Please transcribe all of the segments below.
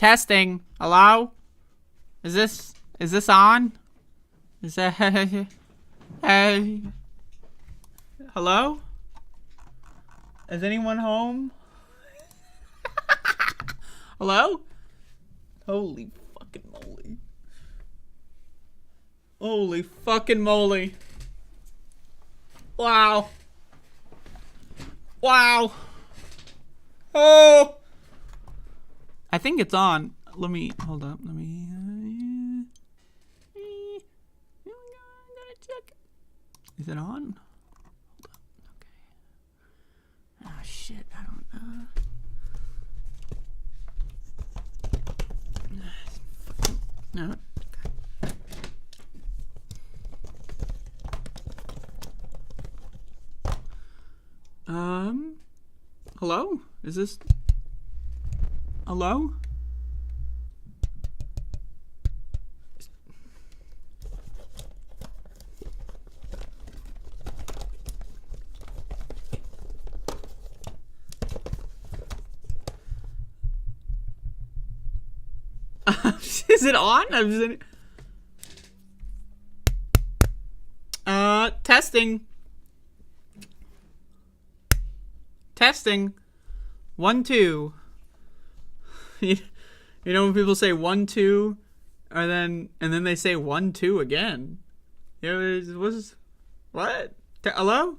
Testing. Hello? Is this on? Is that hello? Is anyone home? Hello? Holy fucking moly. Holy fucking moly. Wow. Wow. Oh. I think it's on. Let me, hold up. Let me, I'm gonna check. Is it on? Hold up. Okay. Oh shit, I don't know. No. Hello? Is this... Hello? Is it on? Testing. Testing. 1, 2. You know when people say 1, 2, and then they say 1, 2 again. You know, what? Hello?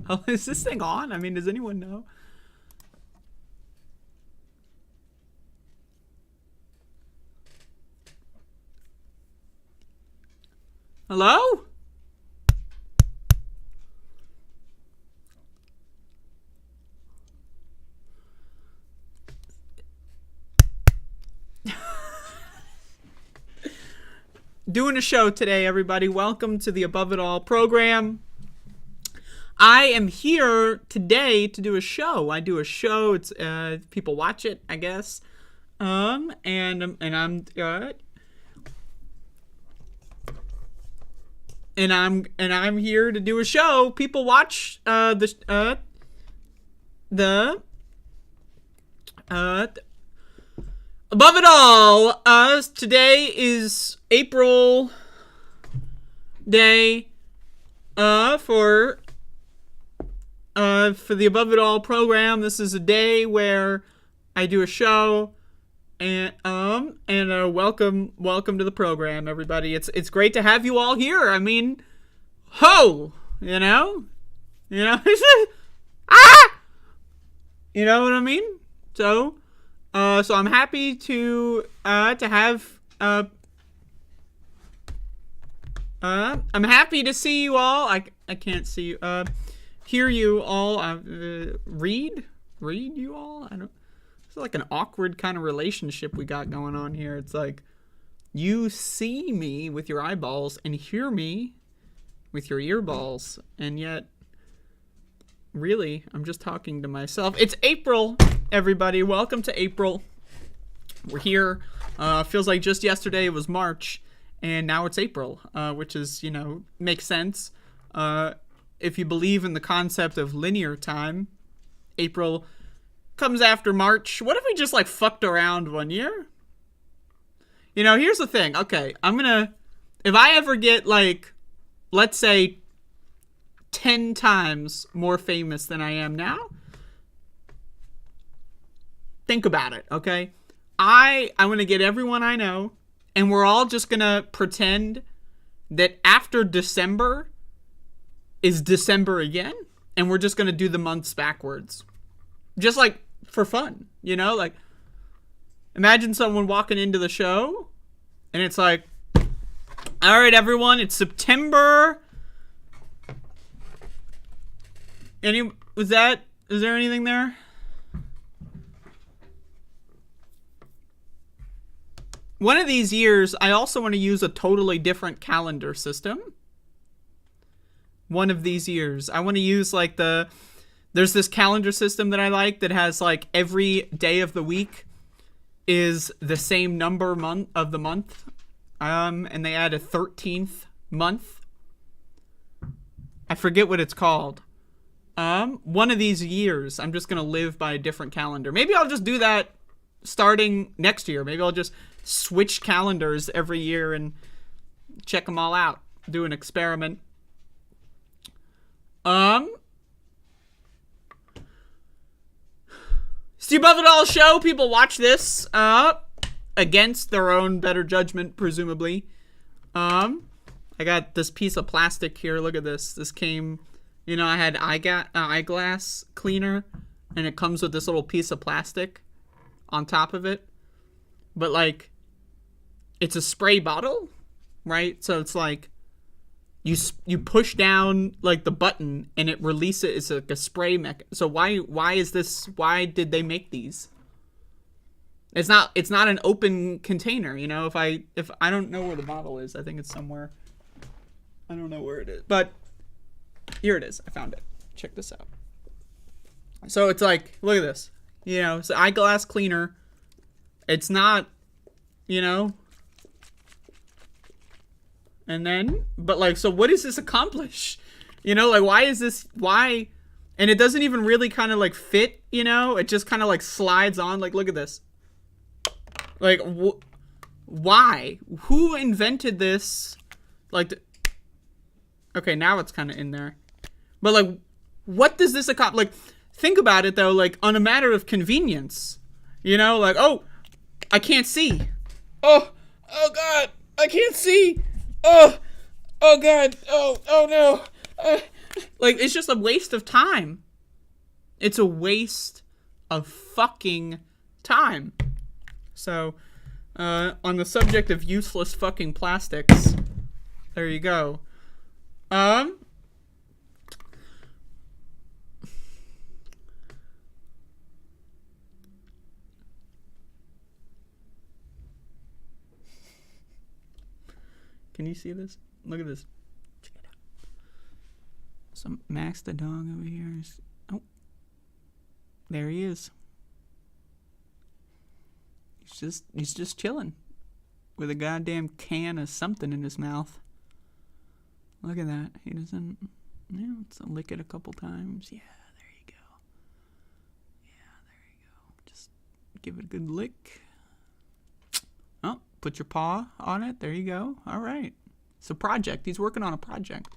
Oh, is this thing on? I mean, does anyone know? Hello? Doing a show today, everybody. Welcome to the Above It All program. I am here today to do a show. I do a show. It's people watch it, I guess. And I'm here to do a show. People watch the Above It All. Today is April Day for the Above It All program. This is a day where I do a show, and welcome to the program, everybody. It's great to have you all here. I mean, you know, ah, you know what I mean. So I'm happy to have I'm happy to see you all. I can't see you. Hear you all. Read you all. I don't. It's like an awkward kind of relationship we got going on here. It's like you see me with your eyeballs and hear me with your earballs, and yet really I'm just talking to myself. It's April, everybody. Welcome to April. We're here. Feels like just yesterday it was March, and now it's April, which is, makes sense. If you believe in the concept of linear time, April comes after March. What if we just fucked around one year? Here's the thing. Okay, if I ever get let's say 10 times more famous than I am now, think about it, okay? I'm going to get everyone I know, and we're all just going to pretend that after December is December again, and we're just going to do the months backwards. Just for fun, imagine someone walking into the show, and it's all right, everyone, it's September. Is there anything there? One of these years, I also want to use a totally different calendar system. One of these years, I want to use there's this calendar system that I like that has every day of the week is the same number of the month. And they add a 13th month. I forget what it's called. One of these years, I'm just gonna live by a different calendar. Maybe I'll just do that starting next year. Maybe I'll just switch calendars every year and check them all out. Do an experiment. It's the Above It All show. People watch this against their own better judgment, presumably. I got this piece of plastic here. Look at this. This came, I had eyeglass cleaner, and it comes with this little piece of plastic on top of it. But, like, it's a spray bottle, right? So it's like you push down, like, the button, and it releases. It's like a spray mechanism. So why is this? Why did they make these? It's not an open container, If I don't know where the bottle is, I think it's somewhere. I don't know where it is, but here it is. I found it. Check this out. So it's like, look at this. It's an eyeglass cleaner. It's not, and then, but like, so what does this accomplish? Like, why is this, why? And it doesn't even really kind of like fit, it just kind of like slides on. Like, look at this. Like, why? Who invented this? Like, okay, now it's kind of in there. But like, what does this accomplish? Like, think about it though, like on a matter of convenience, like, oh, I can't see. Oh God, I can't see. Oh God, oh no. Like, it's just a waste of time. It's a waste of fucking time. So, on the subject of useless fucking plastics, there you go. Can you see this? Look at this. Check it out. So Max the dog over here is... Oh. There he is. He's just chilling. With a goddamn can of something in his mouth. Look at that. He doesn't... let's lick it a couple times. Yeah, there you go. Yeah, there you go. Just give it a good lick. Oh, put your paw on it. There you go. All right. It's a project. He's working on a project.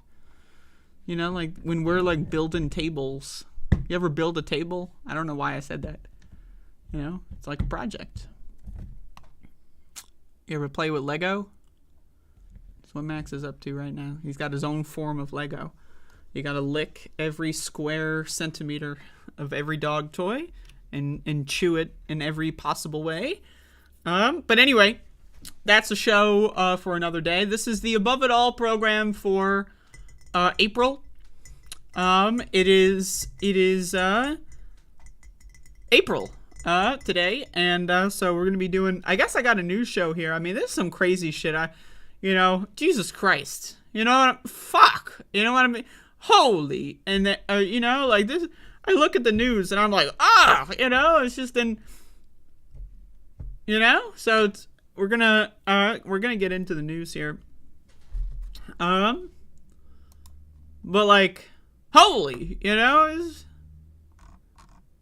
Like when we're like building tables. You ever build a table? I don't know why I said that. It's like a project. You ever play with Lego? That's what Max is up to right now. He's got his own form of Lego. You gotta lick every square centimeter of every dog toy and chew it in every possible way. But anyway, that's a show for another day. This is the Above It All program for April. It is April today, and so we're gonna be doing. I guess I got a news show here. I mean, this is some crazy shit. Jesus Christ. Fuck. You know what I mean? Holy, and like this. I look at the news and I'm like, it's just in. So we're gonna get into the news here. But like, holy, is,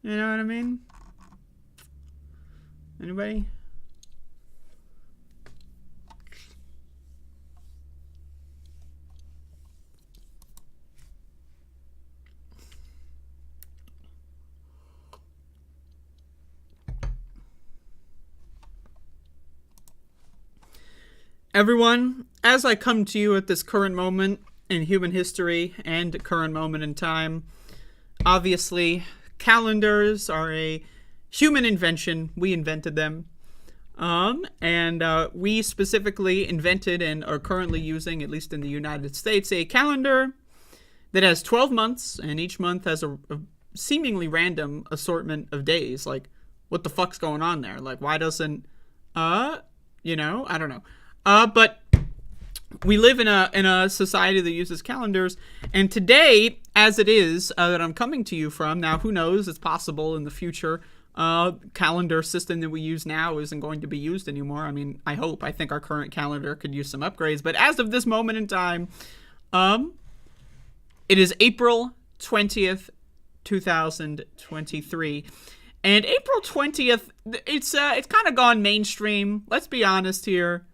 what I mean? Anybody? Everyone, as I come to you at this current moment in human history and current moment in time, obviously, calendars are a human invention. We invented them. And we specifically invented and are currently using, at least in the United States, a calendar that has 12 months, and each month has a seemingly random assortment of days. Like, what the fuck's going on there? Like, why doesn't, I don't know. But we live in a society that uses calendars, and today, as it is, that I'm coming to you from, now who knows, it's possible in the future, calendar system that we use now isn't going to be used anymore. I mean, I think our current calendar could use some upgrades, but as of this moment in time, it is April 20th, 2023. And April 20th, it's kind of gone mainstream. Let's be honest here.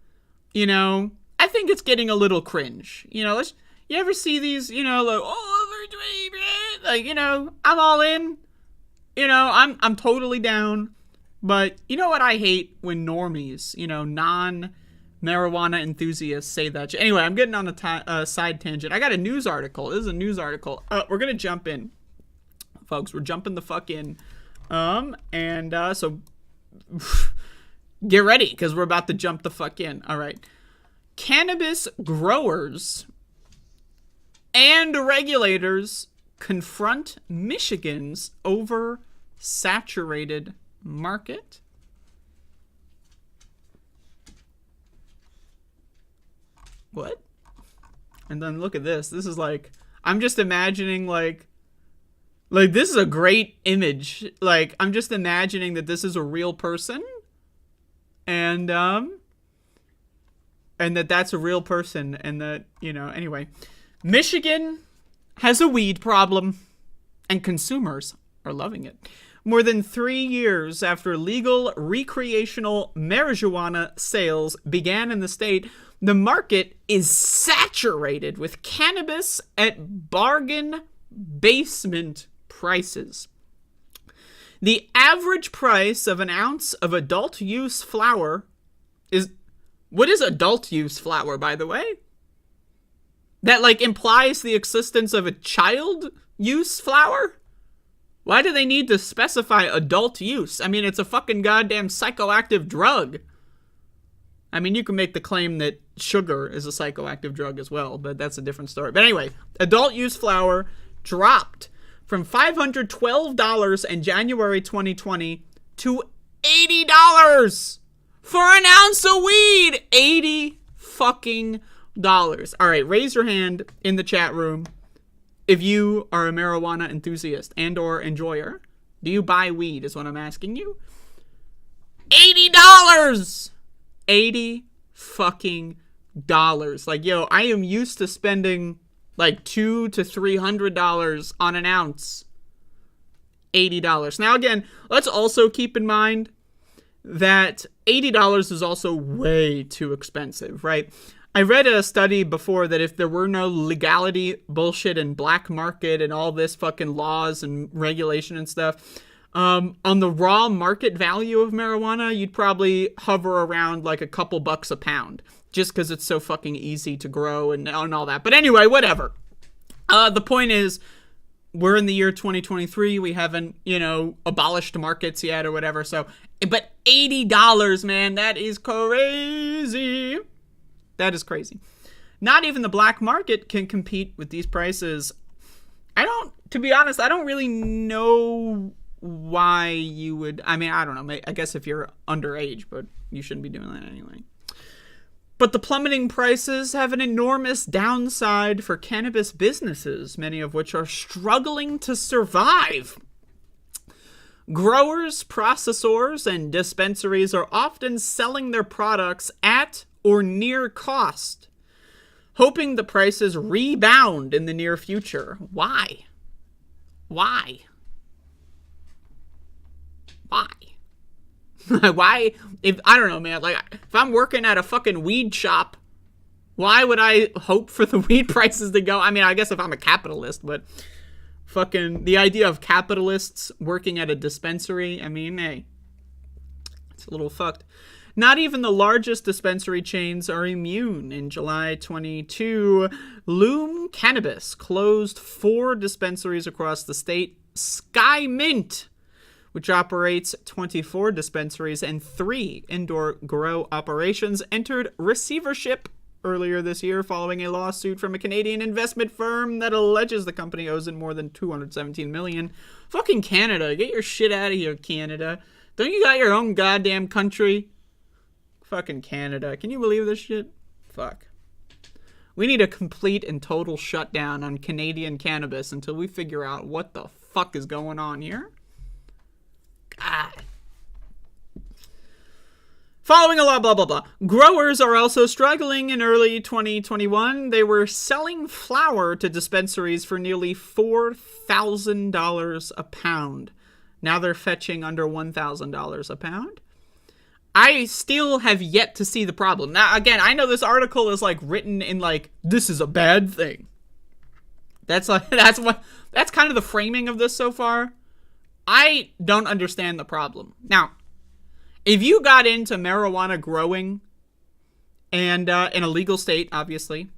You know, I think it's getting a little cringe. You know, you ever see these, you know, like, like, you know, I'm all in. You know, I'm totally down. But you know what I hate? When normies, you know, non-marijuana enthusiasts say that. Anyway, I'm getting on a side tangent. I got a news article. This is a news article. We're going to jump in. Folks, we're jumping the fuck in. So get ready, because we're about to jump the fuck in. All right. Cannabis growers and regulators confront Michigan's oversaturated market. What? And then look at this. This is like, I'm just imagining like this is a great image. Like, I'm just imagining that this is a real person. And that's a real person. And that, you know, anyway. Michigan has a weed problem. And consumers are loving it. More than 3 years after legal recreational marijuana sales began in the state, the market is saturated with cannabis at bargain basement prices. The average price of an ounce of adult use flower is... What is adult use flower, by the way? That, like, implies the existence of a child use flower? Why do they need to specify adult use? I mean, it's a fucking goddamn psychoactive drug. I mean, you can make the claim that sugar is a psychoactive drug as well, but that's a different story. But anyway, adult use flower dropped from $512 in January 2020 to $80 for an ounce of weed. $80 fucking dollars. All right, raise your hand in the chat room if you are a marijuana enthusiast and or enjoyer. Do you buy weed is what I'm asking you. $80! 80 fucking dollars. Like, yo, I am used to spending like $200 to $300 on an ounce. $80. Now, again, let's also keep in mind that $80 is also way too expensive, right? I read a study before that if there were no legality bullshit and black market and all this fucking laws and regulation and stuff, on the raw market value of marijuana, you'd probably hover around like a couple bucks a pound, just because it's so fucking easy to grow and all that. But anyway, whatever. The point is, we're in the year 2023. We haven't, you know, abolished markets yet or whatever. So, but $80, man, that is crazy. That is crazy. Not even the black market can compete with these prices. To be honest, I don't really know why you would. I mean, I don't know. I guess if you're underage, but you shouldn't be doing that anyway. But the plummeting prices have an enormous downside for cannabis businesses, many of which are struggling to survive. Growers, processors, and dispensaries are often selling their products at or near cost, hoping the prices rebound in the near future. Why? Why? Why? I don't know, man. Like, if I'm working at a fucking weed shop, why would I hope for the weed prices to go? I mean, I guess if I'm a capitalist, but fucking the idea of capitalists working at a dispensary, I mean, hey, it's a little fucked. Not even the largest dispensary chains are immune. In July 22, Loom Cannabis closed 4 dispensaries across the state. Sky Mint, which operates 24 dispensaries and 3 indoor grow operations, entered receivership earlier this year following a lawsuit from a Canadian investment firm that alleges the company owes it more than $217 million. Fucking Canada. Get your shit out of here, Canada. Don't you got your own goddamn country? Fucking Canada. Can you believe this shit? Fuck. We need a complete and total shutdown on Canadian cannabis until we figure out what the fuck is going on here. God. Following a law, blah, blah, blah. Growers are also struggling. In early 2021, they were selling flower to dispensaries for nearly $4,000 a pound. Now they're fetching under $1,000 a pound. I still have yet to see the problem. Now, again, I know this article is like written in like, this is a bad thing. That's kind of the framing of this so far. I don't understand the problem. Now, if you got into marijuana growing and in a legal state, obviously,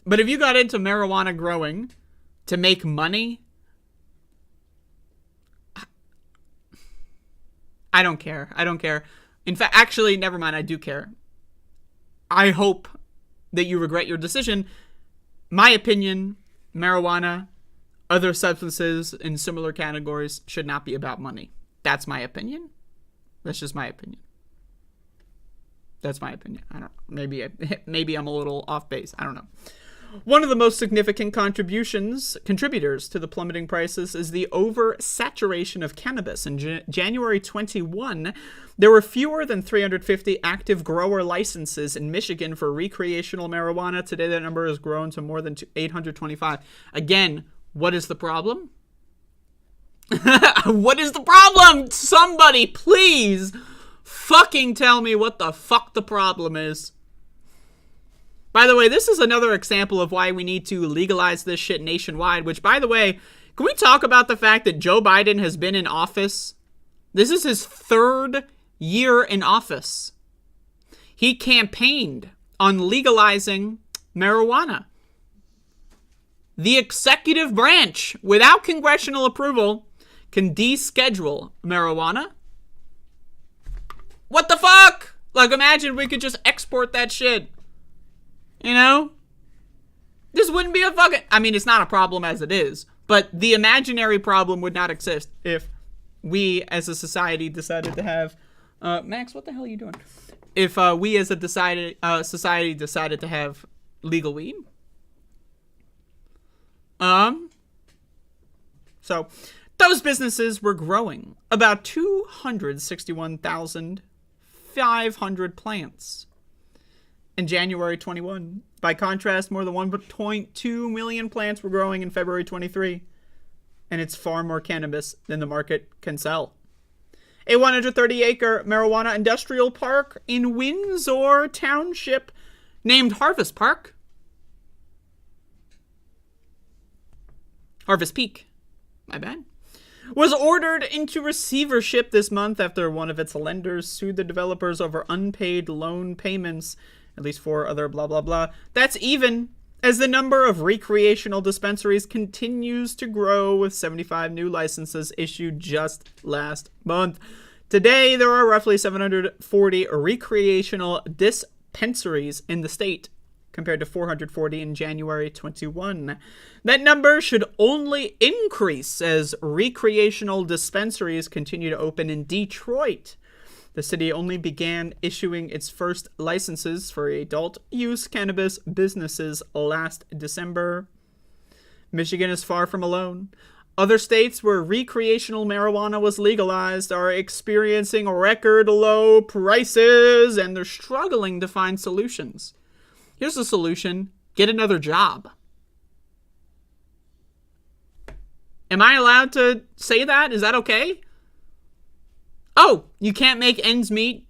but if you got into marijuana growing to make money, I don't care. I don't care. In fact, actually, never mind. I do care. I hope that you regret your decision. My opinion, marijuana, other substances in similar categories should not be about money. That's my opinion. That's just my opinion. That's my opinion. I don't know. Maybe I'm a little off base. I don't know. One of the most significant contributors to the plummeting prices is the oversaturation of cannabis. In January 21, there were fewer than 350 active grower licenses in Michigan for recreational marijuana. Today, that number has grown to more than 825. Again, what is the problem? What is the problem? Somebody, please fucking tell me what the fuck the problem is. By the way, this is another example of why we need to legalize this shit nationwide, which, by the way, can we talk about the fact that Joe Biden has been in office? This is his 3rd year in office. He campaigned on legalizing marijuana. The executive branch, without congressional approval, can deschedule marijuana. What the fuck? Like, imagine we could just export that shit. You know? This wouldn't be a fucking... I mean, it's not a problem as it is, but the imaginary problem would not exist if we as a society decided to have... Max, what the hell are you doing? If we as a society decided to have legal weed. So, those businesses were growing about 261,500 plants in January 21. By contrast, more than 1.2 million plants were growing in February 23. And it's far more cannabis than the market can sell. A 130-acre marijuana industrial park in Windsor Township named Harvest Peak, my bad, was ordered into receivership this month after one of its lenders sued the developers over unpaid loan payments. At least 4 other blah, blah, blah. That's even as the number of recreational dispensaries continues to grow, with 75 new licenses issued just last month. Today, there are roughly 740 recreational dispensaries in the state, compared to 440 in January 21. That number should only increase as recreational dispensaries continue to open in Detroit. The city only began issuing its first licenses for adult use cannabis businesses last December. Michigan is far from alone. Other states where recreational marijuana was legalized are experiencing record low prices, and they're struggling to find solutions. Here's the solution: get another job. Am I allowed to say that? Is that okay? Oh, you can't make ends meet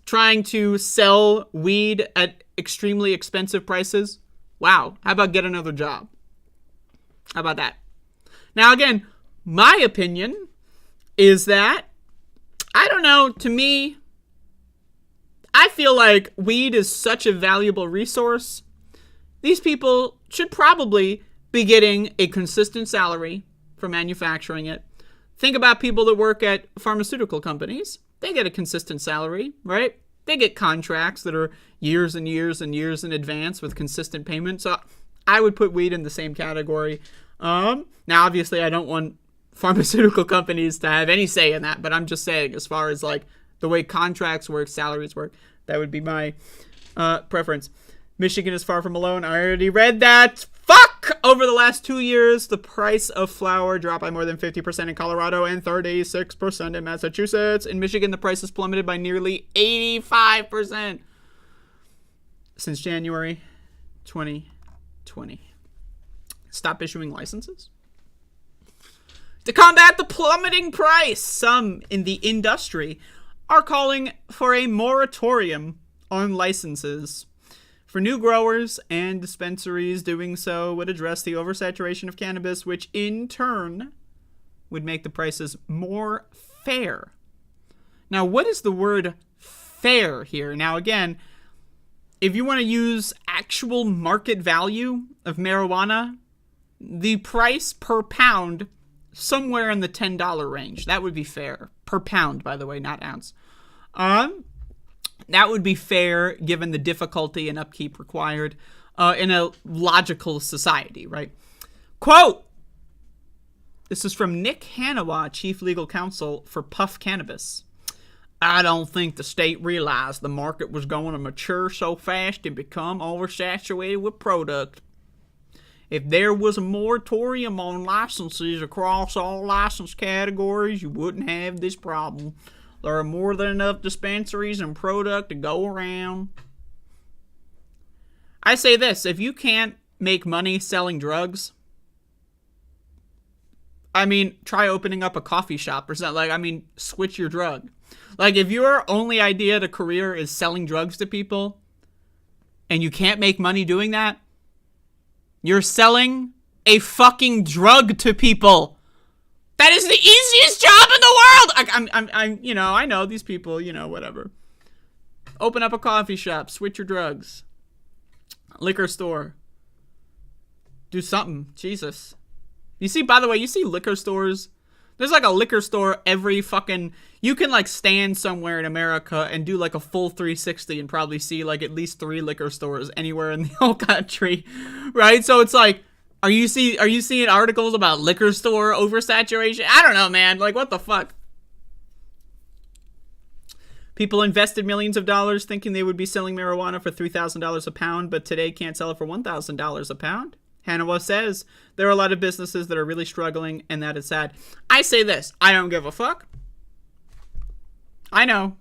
trying to sell weed at extremely expensive prices? Wow. How about get another job? How about that? Now, again, my opinion is that, I don't know, to me, I feel like weed is such a valuable resource. These people should probably be getting a consistent salary for manufacturing it. Think about people that work at pharmaceutical companies. They get a consistent salary, right? They get contracts that are years and years and years in advance with consistent payment. So I would put weed in the same category. Now, obviously, I don't want pharmaceutical companies to have any say in that, but I'm just saying, as far as like the way contracts work, salaries work, that would be my preference. Michigan is far from alone. I already read that. Fuck! Over the last 2 years, the price of flour dropped by more than 50% in Colorado and 36% in Massachusetts. In Michigan, the price has plummeted by nearly 85% since January 2020. Stop issuing licenses? To combat the plummeting price, some in the industry are calling for a moratorium on licenses. For new growers and dispensaries, doing so would address the oversaturation of cannabis, which in turn would make the prices more fair. Now, what is the word fair here? Now, again, if you want to use actual market value of marijuana, the price per pound, somewhere in the $10 range. That would be fair. Per pound, by the way, not ounce. That would be fair given the difficulty and upkeep required in a logical society, right? Quote, this is from Nick Hanawa, Chief Legal Counsel for Puff Cannabis. I don't think the state realized the market was going to mature so fast and become oversaturated with product. If there was a moratorium on licenses across all license categories, you wouldn't have this problem. There are more than enough dispensaries and product to go around. I say this, if you can't make money selling drugs, I mean, try opening up a coffee shop or something. Like, I mean, switch your drug. Like, if your only idea to career is selling drugs to people, and you can't make money doing that, you're selling a fucking drug to people. That is the easiest job in the world. I know these people, whatever. Open up a coffee shop, switch your drugs. Liquor store. Do something. Jesus. You see, by the way, you see liquor stores. There's like a liquor store every fucking... You can like stand somewhere in America and do like a full 360 and probably see like at least 3 liquor stores anywhere in the whole country. Right? So it's like... Are you seeing articles about liquor store oversaturation? I don't know, man. Like, what the fuck? People invested millions of dollars thinking they would be selling marijuana for $3,000 a pound, but today can't sell it for $1,000 a pound. Hanawa says there are a lot of businesses that are really struggling, and that is sad. I say this. I don't give a fuck. I know.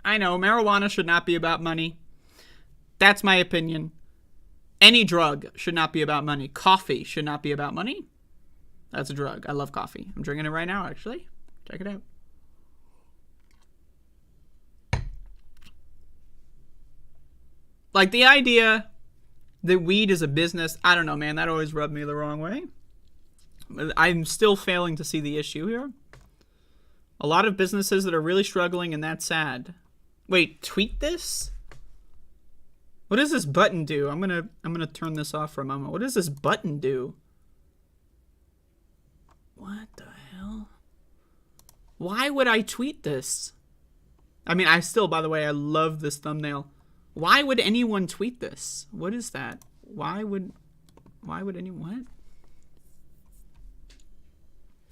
Marijuana should not be about money. That's my opinion. Any drug should not be about money. Coffee should not be about money. That's a drug. I love coffee. I'm drinking it right now, actually. Check it out. Like, the idea that weed is a business, I don't know, man. That always rubbed me the wrong way. I'm still failing to see the issue here. A lot of businesses that are really struggling, and that's sad. Wait, tweet this? What does this button do? I'm gonna turn this off for a moment. What does this button do? What the hell? Why would I tweet this? I mean, by the way, I love this thumbnail. Why would anyone tweet this? What is that? Why would anyone?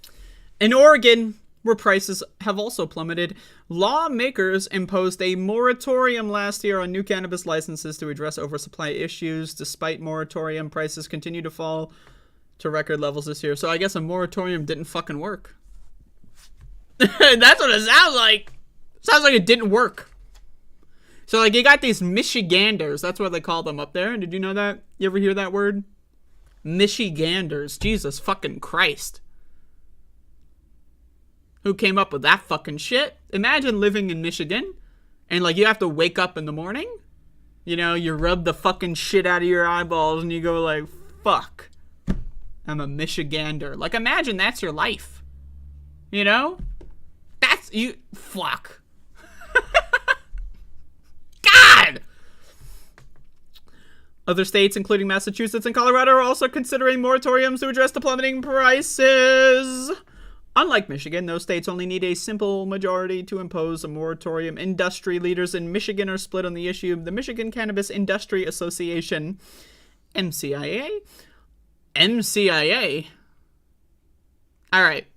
What? In Oregon, where prices have also plummeted, lawmakers imposed a moratorium last year on new cannabis licenses to address oversupply issues. Despite moratorium, prices continue to fall to record levels this year. So I guess a moratorium didn't fucking work. That's what it sounds like. Sounds like it didn't work. So like you got these Michiganders. That's what they call them up there. Did you know that? You ever hear that word? Michiganders. Jesus fucking Christ. Who came up with that fucking shit? Imagine living in Michigan and like you have to wake up in the morning. You rub the fucking shit out of your eyeballs and you go like, fuck, I'm a Michigander. Like imagine that's your life. That's you. Fuck. God! Other states, including Massachusetts and Colorado, are also considering moratoriums to address the plummeting prices. Unlike Michigan, those states only need a simple majority to impose a moratorium. Industry leaders in Michigan are split on the issue. The Michigan Cannabis Industry Association, MCIA? All right.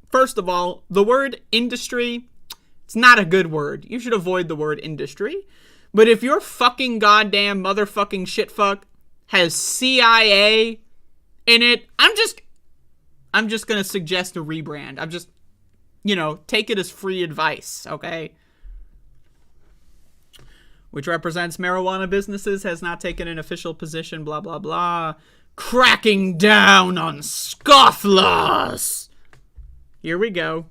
First of all, the word industry, it's not a good word. You should avoid the word industry. But if you're fucking goddamn motherfucking shitfuck has CIA in it. I'm just going to suggest a rebrand. I'm just, take it as free advice, okay? Which represents marijuana businesses, has not taken an official position, blah, blah, blah. Cracking down on scofflaws. Here we go.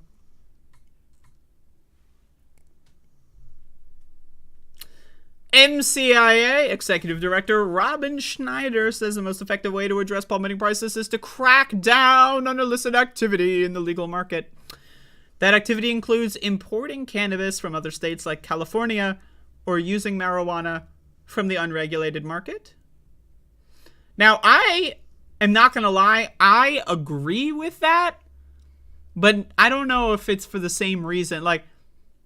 MCIA Executive Director Robin Schneider says the most effective way to address plummeting prices is to crack down on illicit activity in the legal market. That activity includes importing cannabis from other states like California or using marijuana from the unregulated market. Now, I am not going to lie, I agree with that, but I don't know if it's for the same reason. Like,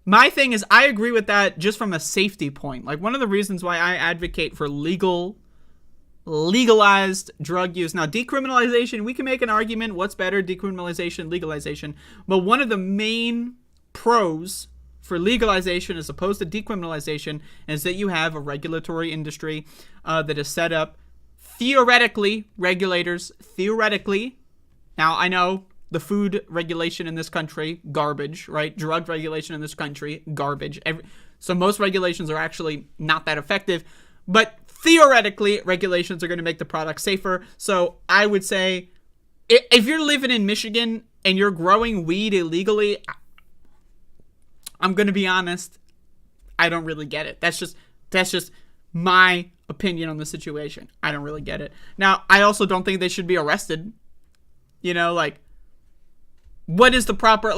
my thing is, I agree with that just from a safety point. Like, one of the reasons why I advocate for legalized drug use. Now, decriminalization, we can make an argument. What's better, decriminalization, legalization? But one of the main pros for legalization as opposed to decriminalization is that you have a regulatory industry that is set up. Theoretically, regulators, now I know the food regulation in this country, garbage, right? Drug regulation in this country, garbage. So most regulations are actually not that effective, but theoretically, regulations are going to make the product safer. So I would say if you're living in Michigan and you're growing weed illegally, I'm going to be honest, I don't really get it. That's just my opinion on the situation. I don't really get it. Now, I also don't think they should be arrested. What is the proper,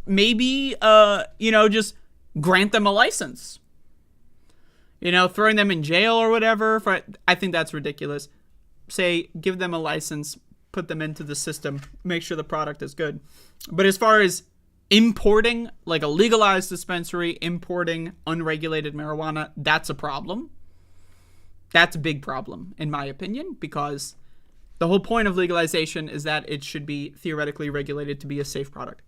maybe, just grant them a license. Throwing them in jail or whatever. I think that's ridiculous. Say, give them a license, put them into the system, make sure the product is good. But as far as importing, like a legalized dispensary, importing unregulated marijuana, that's a problem. That's a big problem, in my opinion, because the whole point of legalization is that it should be theoretically regulated to be a safe product.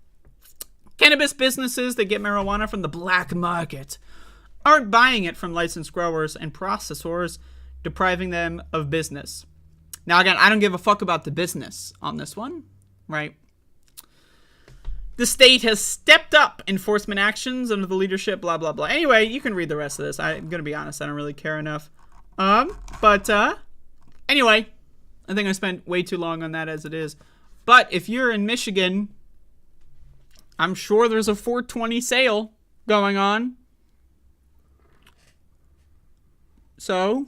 Cannabis businesses that get marijuana from the black market aren't buying it from licensed growers and processors, depriving them of business. Now, again, I don't give a fuck about the business on this one, right? The state has stepped up enforcement actions under the leadership, blah, blah, blah. Anyway, you can read the rest of this. I'm going to be honest, I don't really care enough. Anyway, I think I spent way too long on that as it is. But if you're in Michigan, I'm sure there's a 420 sale going on. So,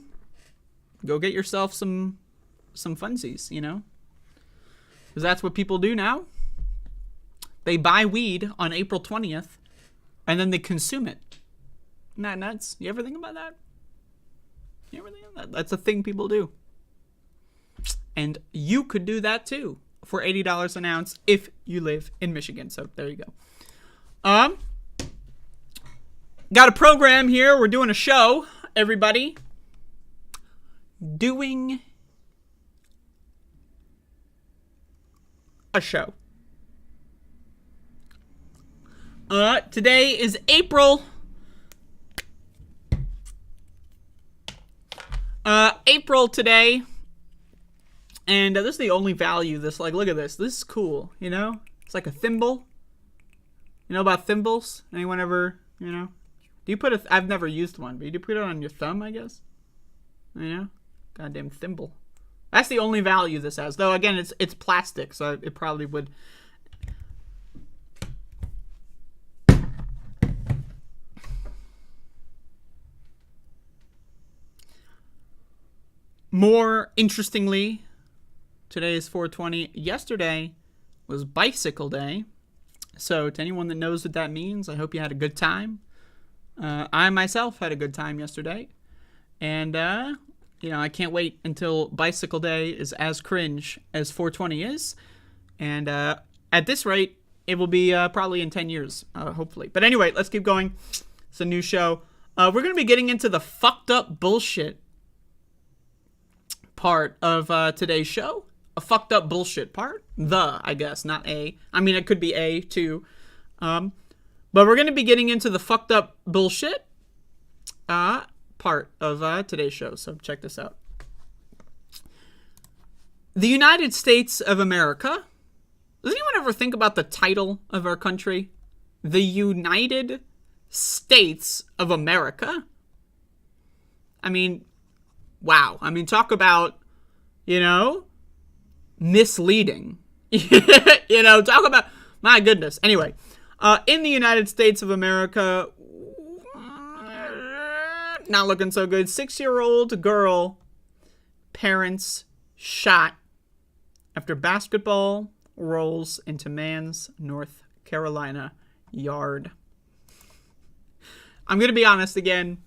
go get yourself some funsies, Because that's what people do now. They buy weed on April 20th, and then they consume it. Isn't that nuts? You ever think about that? That's a thing people do. And you could do that too for $80 an ounce if you live in Michigan. So there you go. Got a program here. We're doing a show, everybody. Doing a show. Today is April 'April today. And this is the only value this, look at this. This is cool, It's like a thimble. You know about thimbles? Anyone ever, Do you put I've never used one, but you do put it on your thumb, I guess? Goddamn thimble. That's the only value this has. Though, again, it's plastic, so it probably would... More interestingly, today is 420. Yesterday was Bicycle Day. So to anyone that knows what that means, I hope you had a good time. I myself had a good time yesterday. And, I can't wait until Bicycle Day is as cringe as 420 is. And at this rate, it will be probably in 10 years, hopefully. But anyway, let's keep going. It's a new show. We're going to be getting into the fucked up bullshit part of today's show. A fucked up bullshit part. I guess, not A. I mean, it could be A, too. But we're going to be getting into the fucked up bullshit part of today's show. So check this out. The United States of America. Does anyone ever think about the title of our country? The United States of America? I mean, wow. I mean, talk about, misleading. Talk about, my goodness. Anyway, in the United States of America, not looking so good. 6-year-old girl, parents shot after basketball rolls into man's North Carolina yard. I'm going to be honest again.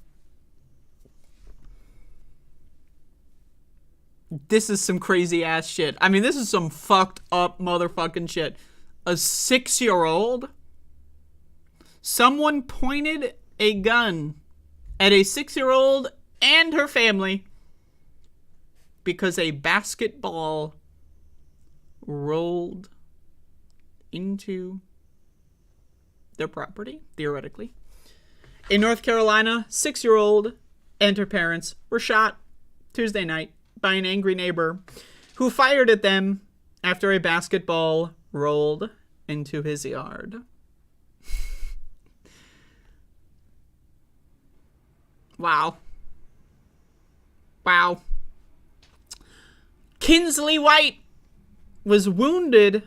This is some crazy ass shit. I mean, this is some fucked up motherfucking shit. A 6-year-old? Someone pointed a gun at a 6-year-old and her family because a basketball rolled into their property, theoretically. In North Carolina, 6-year-old and her parents were shot Tuesday night by an angry neighbor who fired at them after a basketball rolled into his yard. Wow. Wow. Kinsley White was wounded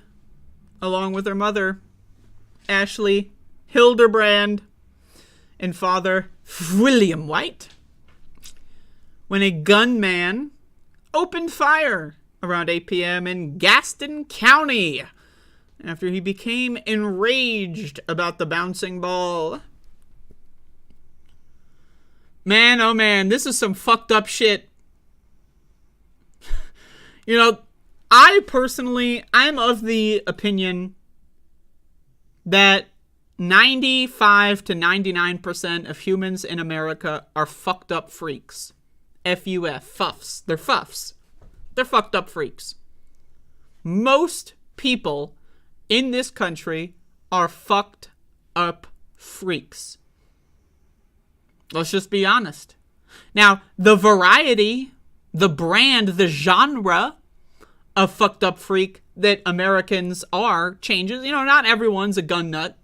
along with her mother, Ashley Hildebrand, and father William White, when a gunman opened fire around 8 p.m. in Gaston County after he became enraged about the bouncing ball. Man, oh man, this is some fucked up shit. I personally, I'm of the opinion that 95 to 99% of humans in America are fucked up freaks. F-U-F, fuffs. They're fuffs. They're fucked up freaks. Most people in this country are fucked up freaks. Let's just be honest. Now, the variety, the brand, the genre of fucked up freak that Americans are changes. Not everyone's a gun nut.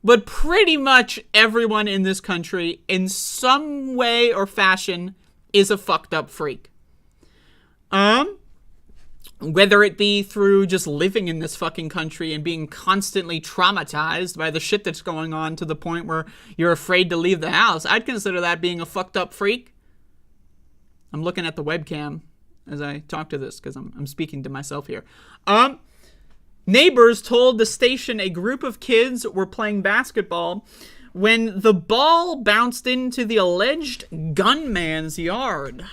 But pretty much everyone in this country, in some way or fashion, is a fucked up freak. Whether it be through just living in this fucking country and being constantly traumatized by the shit that's going on to the point where you're afraid to leave the house. I'd consider that being a fucked up freak. I'm looking at the webcam as I talk to this because I'm speaking to myself here. Neighbors told the station a group of kids were playing basketball when the ball bounced into the alleged gunman's yard.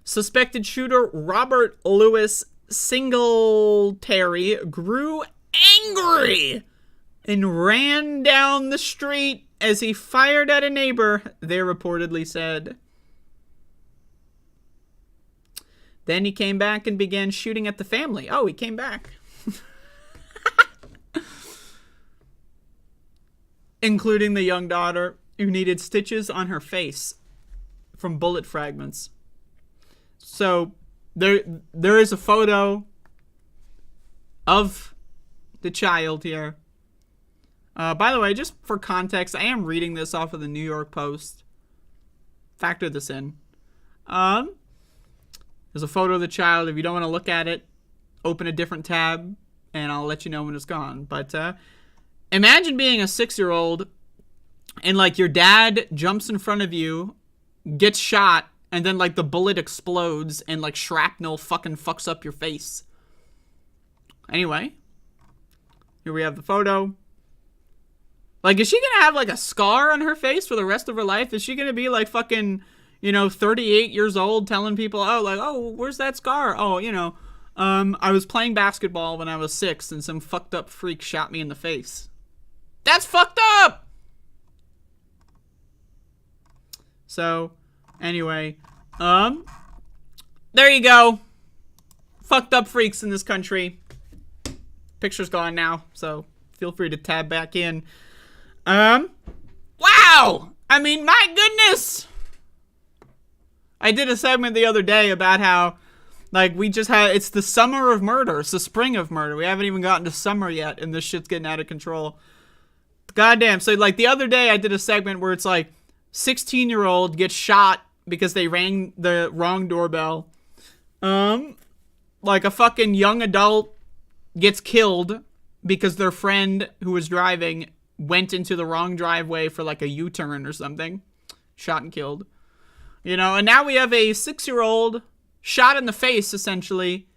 Suspected shooter Robert Louis Singletary grew angry and ran down the street as he fired at a neighbor, they reportedly said. Then he came back and began shooting at the family. Oh, he came back. Including the young daughter who needed stitches on her face from bullet fragments. So there is a photo of the child here. By the way, just for context, I am reading this off of the New York Post. Factor this in. There's a photo of the child. If you don't want to look at it, open a different tab, and I'll let you know when it's gone. But imagine being a 6-year-old, and your dad jumps in front of you, gets shot, and then the bullet explodes and shrapnel fucking fucks up your face. Anyway, here we have the photo. Is she gonna have a scar on her face for the rest of her life? Is she gonna be fucking 38 years old telling people, oh, where's that scar? Oh, I was playing basketball when I was 6 and some fucked up freak shot me in the face. That's fucked up! So, anyway, there you go. Fucked up freaks in this country. Picture's gone now, so feel free to tab back in. Wow! I mean, my goodness! I did a segment the other day about how Like, we just had, it's the summer of murder. It's the spring of murder. We haven't even gotten to summer yet, and this shit's getting out of control. Goddamn. So, like, the other day I did a segment where it's like, 16-year-old gets shot because they rang the wrong doorbell. Like, a fucking young adult gets killed because their friend who was driving went into the wrong driveway for, like, a U-turn or something. Shot and killed. You know, and now we have a 6-year-old shot in the face, essentially,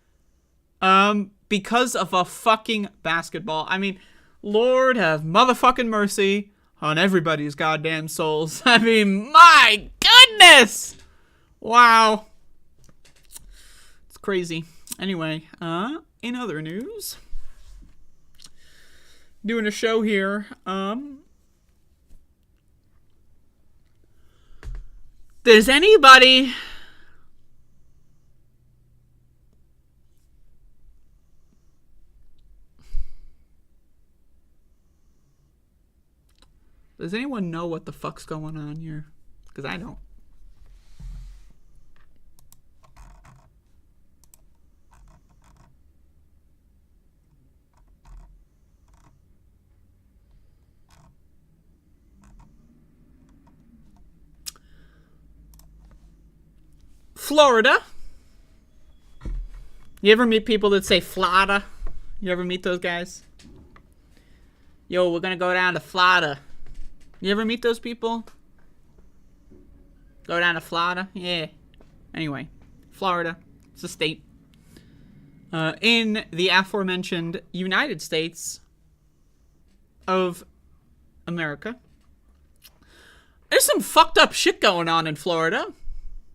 because of a fucking basketball. I mean, Lord have motherfucking mercy on everybody's goddamn souls. I mean, my goodness! Wow. It's crazy. Anyway, in other news, doing a show here, does anybody know what the fuck's going on here? Because I don't. Florida. You ever meet people that say Florida? You ever meet those guys? Yo, we're gonna go down to Florida. You ever meet those people? Go down to Florida? Yeah. Anyway, Florida. It's a state. In the aforementioned United States of America. There's some fucked up shit going on in Florida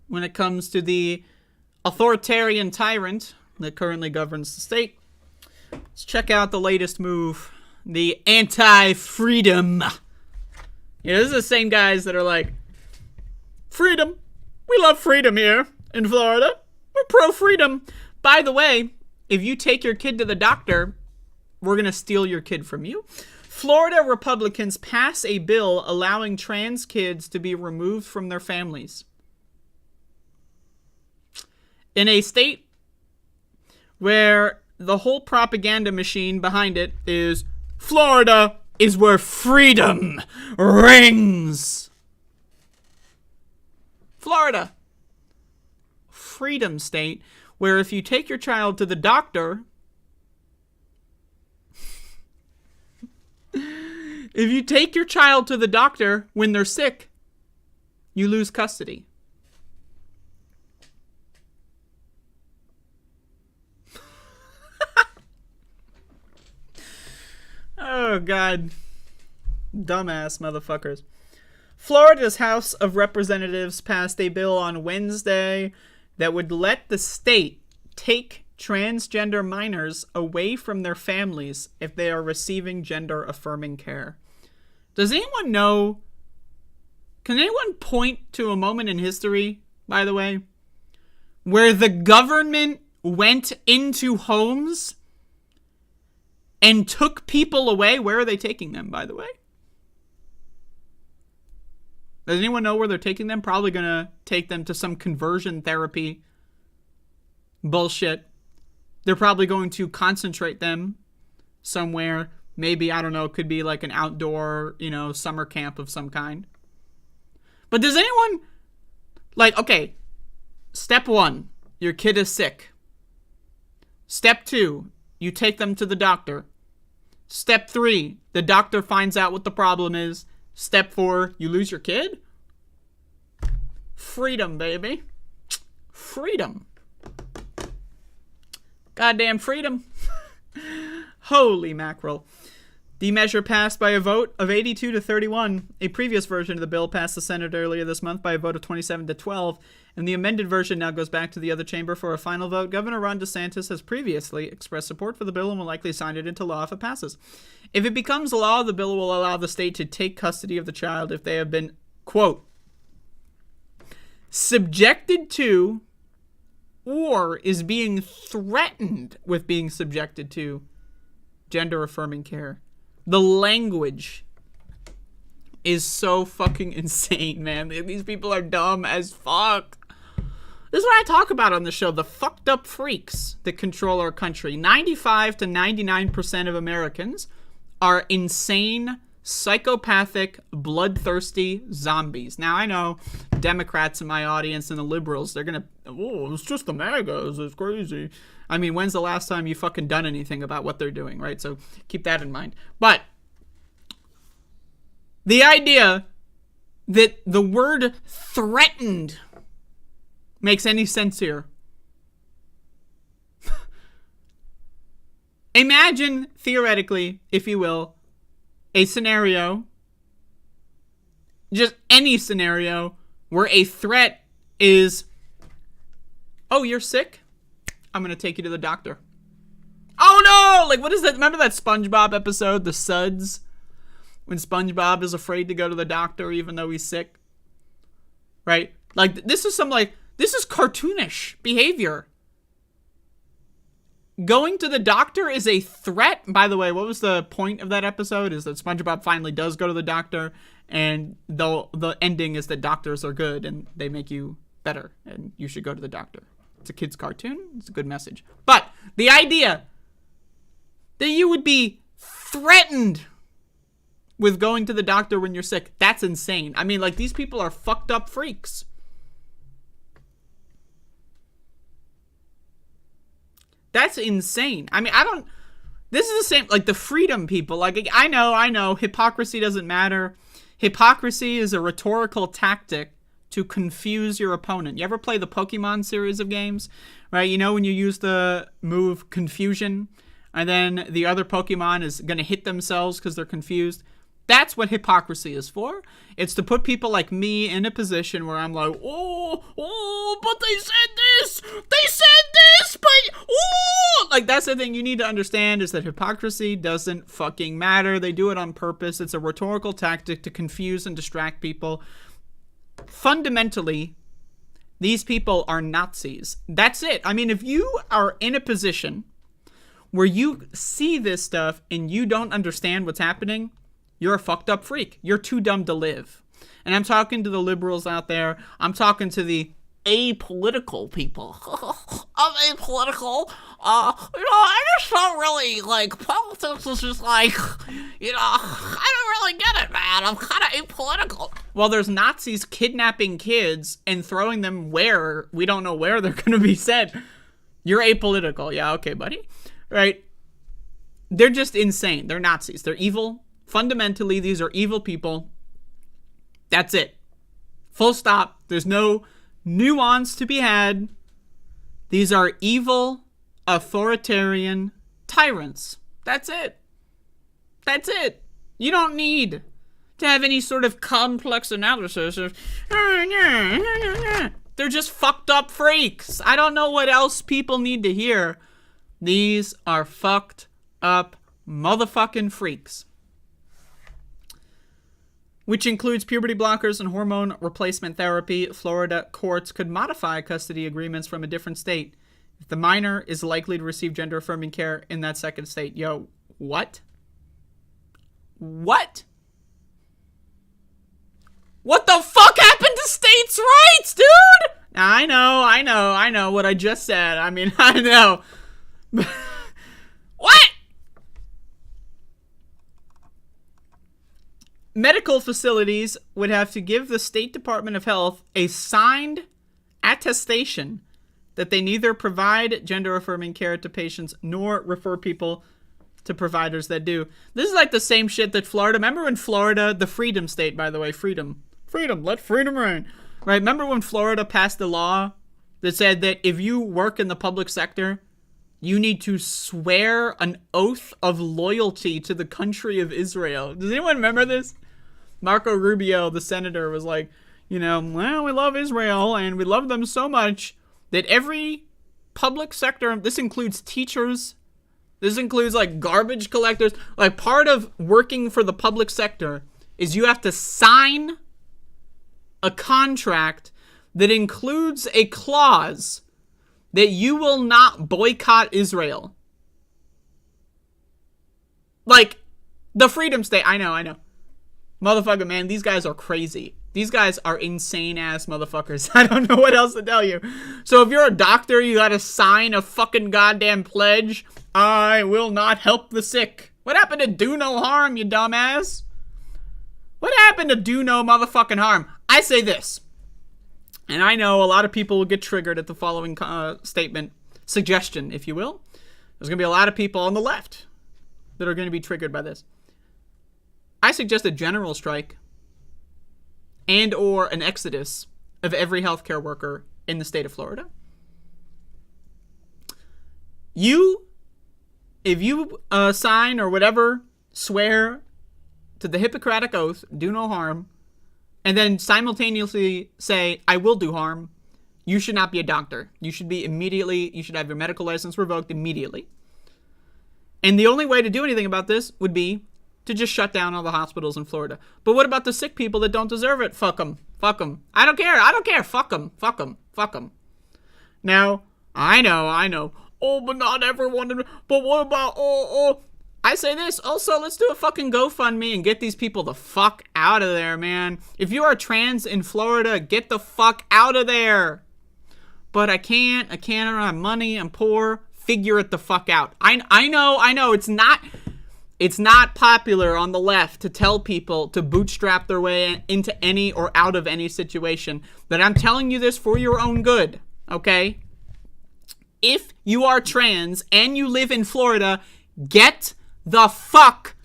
when it comes to the authoritarian tyrant that currently governs the state. Let's check out the latest move. The anti-freedom. You know, this is the same guys that are like, freedom. We love freedom here in Florida. We're pro-freedom. By the way, if you take your kid to the doctor, we're going to steal your kid from you. Florida Republicans pass a bill allowing trans kids to be removed from their families. In a state where the whole propaganda machine behind it is Florida is where freedom rings. Florida. Freedom state where if you take your child to the doctor, if you take your child to the doctor when they're sick, you lose custody. Oh, God. Dumbass motherfuckers. Florida's House of Representatives passed a bill on Wednesday that would let the state take transgender minors away from their families if they are receiving gender-affirming care. Does anyone know? Can anyone point to a moment in history, by the way, where the government went into homes and took people away? Where are they taking them, by the way? Does anyone know where they're taking them? Probably going to take them to some conversion therapy bullshit. They're probably going to concentrate them somewhere. Maybe, I don't know, could be like an outdoor, summer camp of some kind. But does anyone, okay, step 1, your kid is sick. Step 2, you take them to the doctor. Step 3, the doctor finds out what the problem is. Step 4, you lose your kid? Freedom, baby. Freedom. Goddamn freedom. Holy mackerel. The measure passed by a vote of 82 to 31. A previous version of the bill passed the Senate earlier this month by a vote of 27 to 12, and the amended version now goes back to the other chamber for a final vote. Governor Ron DeSantis has previously expressed support for the bill and will likely sign it into law if it passes. If it becomes law, the bill will allow the state to take custody of the child if they have been, quote, subjected to or is being threatened with being subjected to gender-affirming care. The language is so fucking insane, man. These people are dumb as fuck. This is what I talk about on the show, the fucked up freaks that control our country. 95 to 99% of Americans are insane, psychopathic, bloodthirsty zombies. Now, I know Democrats in my audience and the liberals, they're going to, oh, it's just the MAGAs, it's crazy. I mean, when's the last time you fucking done anything about what they're doing, right? So keep that in mind. But the idea that the word threatened makes any sense here. Imagine, theoretically, if you will, a scenario, just any scenario, where a threat is, oh, you're sick? I'm going to take you to the doctor. Oh no! Like, what is that? Remember that SpongeBob episode, The Suds? When SpongeBob is afraid to go to the doctor even though he's sick? Right? Like, this is cartoonish behavior. Going to the doctor is a threat. By the way, what was the point of that episode? Is that SpongeBob finally does go to the doctor, and the ending is that doctors are good and they make you better and you should go to the doctor. It's a kid's cartoon. It's a good message. But the idea that you would be threatened with going to the doctor when you're sick, that's insane. I mean, like, these people are fucked up freaks. That's insane. I mean, this is the same, like, the freedom people. Like, I know, hypocrisy doesn't matter. Hypocrisy is a rhetorical tactic to confuse your opponent. You ever play the Pokemon series of games? Right? You know when you use the move Confusion, and then the other Pokemon is going to hit themselves because they're confused? That's what hypocrisy is for. It's to put people like me in a position where I'm like, but they said this, but, like, that's the thing you need to understand, is that hypocrisy doesn't fucking matter. They do it on purpose. It's a rhetorical tactic to confuse and distract people. Fundamentally, these people are Nazis. That's it. I mean, if you are in a position where you see this stuff and you don't understand what's happening, you're a fucked up freak. You're too dumb to live. And I'm talking to the liberals out there. I'm talking to the apolitical people. I'm apolitical. I just don't really, like, politics is just like, I don't really get it, man. I'm kind of apolitical. Well, there's Nazis kidnapping kids and throwing them where we don't know where they're going to be sent. You're apolitical. Yeah, okay, buddy. Right? They're just insane. They're Nazis. They're evil. Fundamentally, these are evil people. That's it. Full stop. There's no nuance to be had. These are evil, authoritarian tyrants. That's it. That's it. You don't need to have any sort of complex analysis of, they're just fucked up freaks. I don't know what else people need to hear. These are fucked up motherfucking freaks. Which includes puberty blockers and hormone replacement therapy. Florida courts could modify custody agreements from a different state if the minor is likely to receive gender-affirming care in that second state. Yo, what? What? What the fuck happened to states' rights, dude? I know what I just said. I mean, I know. What? Medical facilities would have to give the State Department of Health a signed attestation that they neither provide gender-affirming care to patients nor refer people to providers that do. This is like the same shit that Florida... Remember when Florida, the freedom state, by the way, freedom, let freedom reign. Right? Remember when Florida passed the law that said that if you work in the public sector, you need to swear an oath of loyalty to the country of Israel. Does anyone remember this? Marco Rubio, the senator, was like, well, we love Israel and we love them so much that every public sector, this includes teachers, this includes like garbage collectors, like part of working for the public sector is you have to sign a contract that includes a clause that you will not boycott Israel. Like, the freedom state, I know. Motherfucker, man, these guys are crazy. These guys are insane-ass motherfuckers. I don't know what else to tell you. So if you're a doctor, you gotta sign a fucking goddamn pledge. I will not help the sick. What happened to do no harm, you dumbass? What happened to do no motherfucking harm? I say this, and I know a lot of people will get triggered at the following statement, suggestion, if you will. There's going to be a lot of people on the left that are going to be triggered by this. I suggest a general strike and or an exodus of every healthcare worker in the state of Florida. If you sign or whatever, swear to the Hippocratic Oath, do no harm, and then simultaneously say, I will do harm, you should not be a doctor. You should have your medical license revoked immediately. And the only way to do anything about this would be to just shut down all the hospitals in Florida. But what about the sick people that don't deserve it? Fuck them. Fuck them. I don't care. Fuck them. Fuck them. Fuck them. Now, I know. Oh, but not everyone. But what about, I say this. Also, let's do a fucking GoFundMe and get these people the fuck out of there, man. If you are trans in Florida, get the fuck out of there. But I can't. I don't have money. I'm poor. Figure it the fuck out. I know. It's not popular on the left to tell people to bootstrap their way into any or out of any situation. But I'm telling you this for your own good, okay? If you are trans and you live in Florida, get the fuck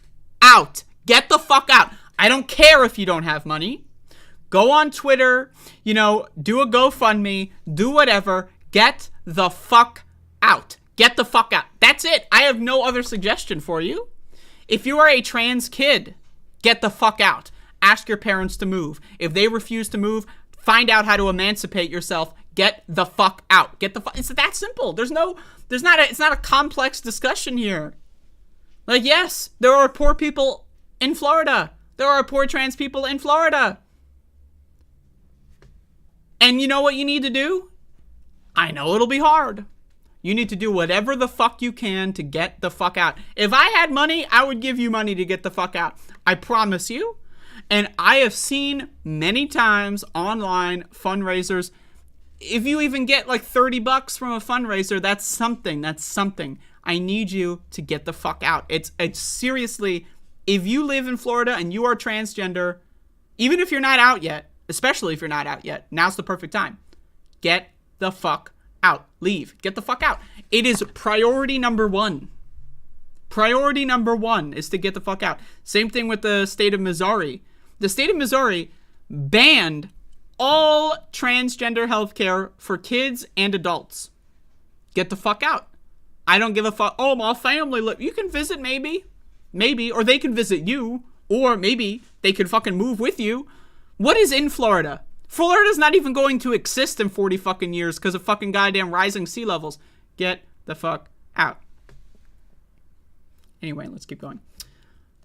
out. Get the fuck out. I don't care if you don't have money. Go on Twitter, do a GoFundMe, do whatever. Get the fuck out. Get the fuck out. That's it. I have no other suggestion for you. If you are a trans kid, get the fuck out. Ask your parents to move. If they refuse to move, find out how to emancipate yourself. Get the fuck out. It's that simple. It's not a complex discussion here. Like, yes, there are poor people in Florida. There are poor trans people in Florida. And you know what you need to do? I know it'll be hard. You need to do whatever the fuck you can to get the fuck out. If I had money, I would give you money to get the fuck out. I promise you. And I have seen many times online fundraisers. If you even get like $30 from a fundraiser, that's something. I need you to get the fuck out. It's seriously, if you live in Florida and you are transgender, even if you're not out yet, especially if you're not out yet, now's the perfect time. Get the fuck out. Leave. Get the fuck out. It is priority number one. Priority number one is to get the fuck out. Same thing with the state of Missouri. The state of Missouri banned all transgender healthcare for kids and adults. Get the fuck out. I don't give a fuck. Oh, my family, you can visit maybe, or they can visit you, or maybe they could fucking move with you. What is in Florida? Florida's not even going to exist in 40 fucking years because of fucking goddamn rising sea levels. Get the fuck out. Anyway, let's keep going.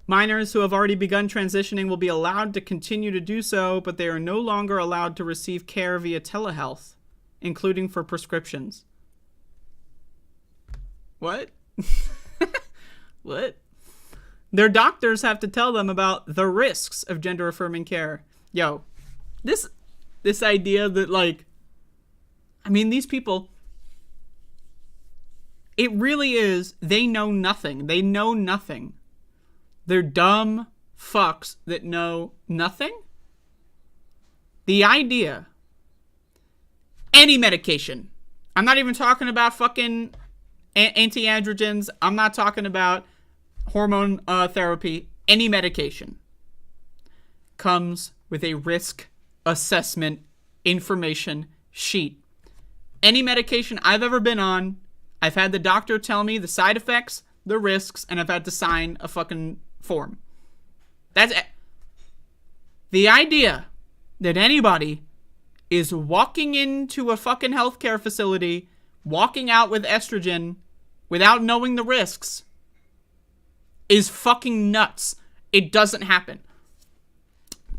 Minors who have already begun transitioning will be allowed to continue to do so, but they are no longer allowed to receive care via telehealth, including for prescriptions. What? What? Their doctors have to tell them about the risks of gender-affirming care. Yo, this idea that, these people, it really is, they know nothing. They know nothing. They're dumb fucks that know nothing. The idea, any medication, I'm not even talking about fucking anti-androgens, I'm not talking about hormone therapy, any medication comes with a risk assessment information sheet. Any medication I've ever been on, I've had the doctor tell me the side effects, the risks, and I've had to sign a fucking form. That's it. The idea that anybody is walking into a fucking healthcare facility, walking out with estrogen without knowing the risks is fucking nuts. It doesn't happen.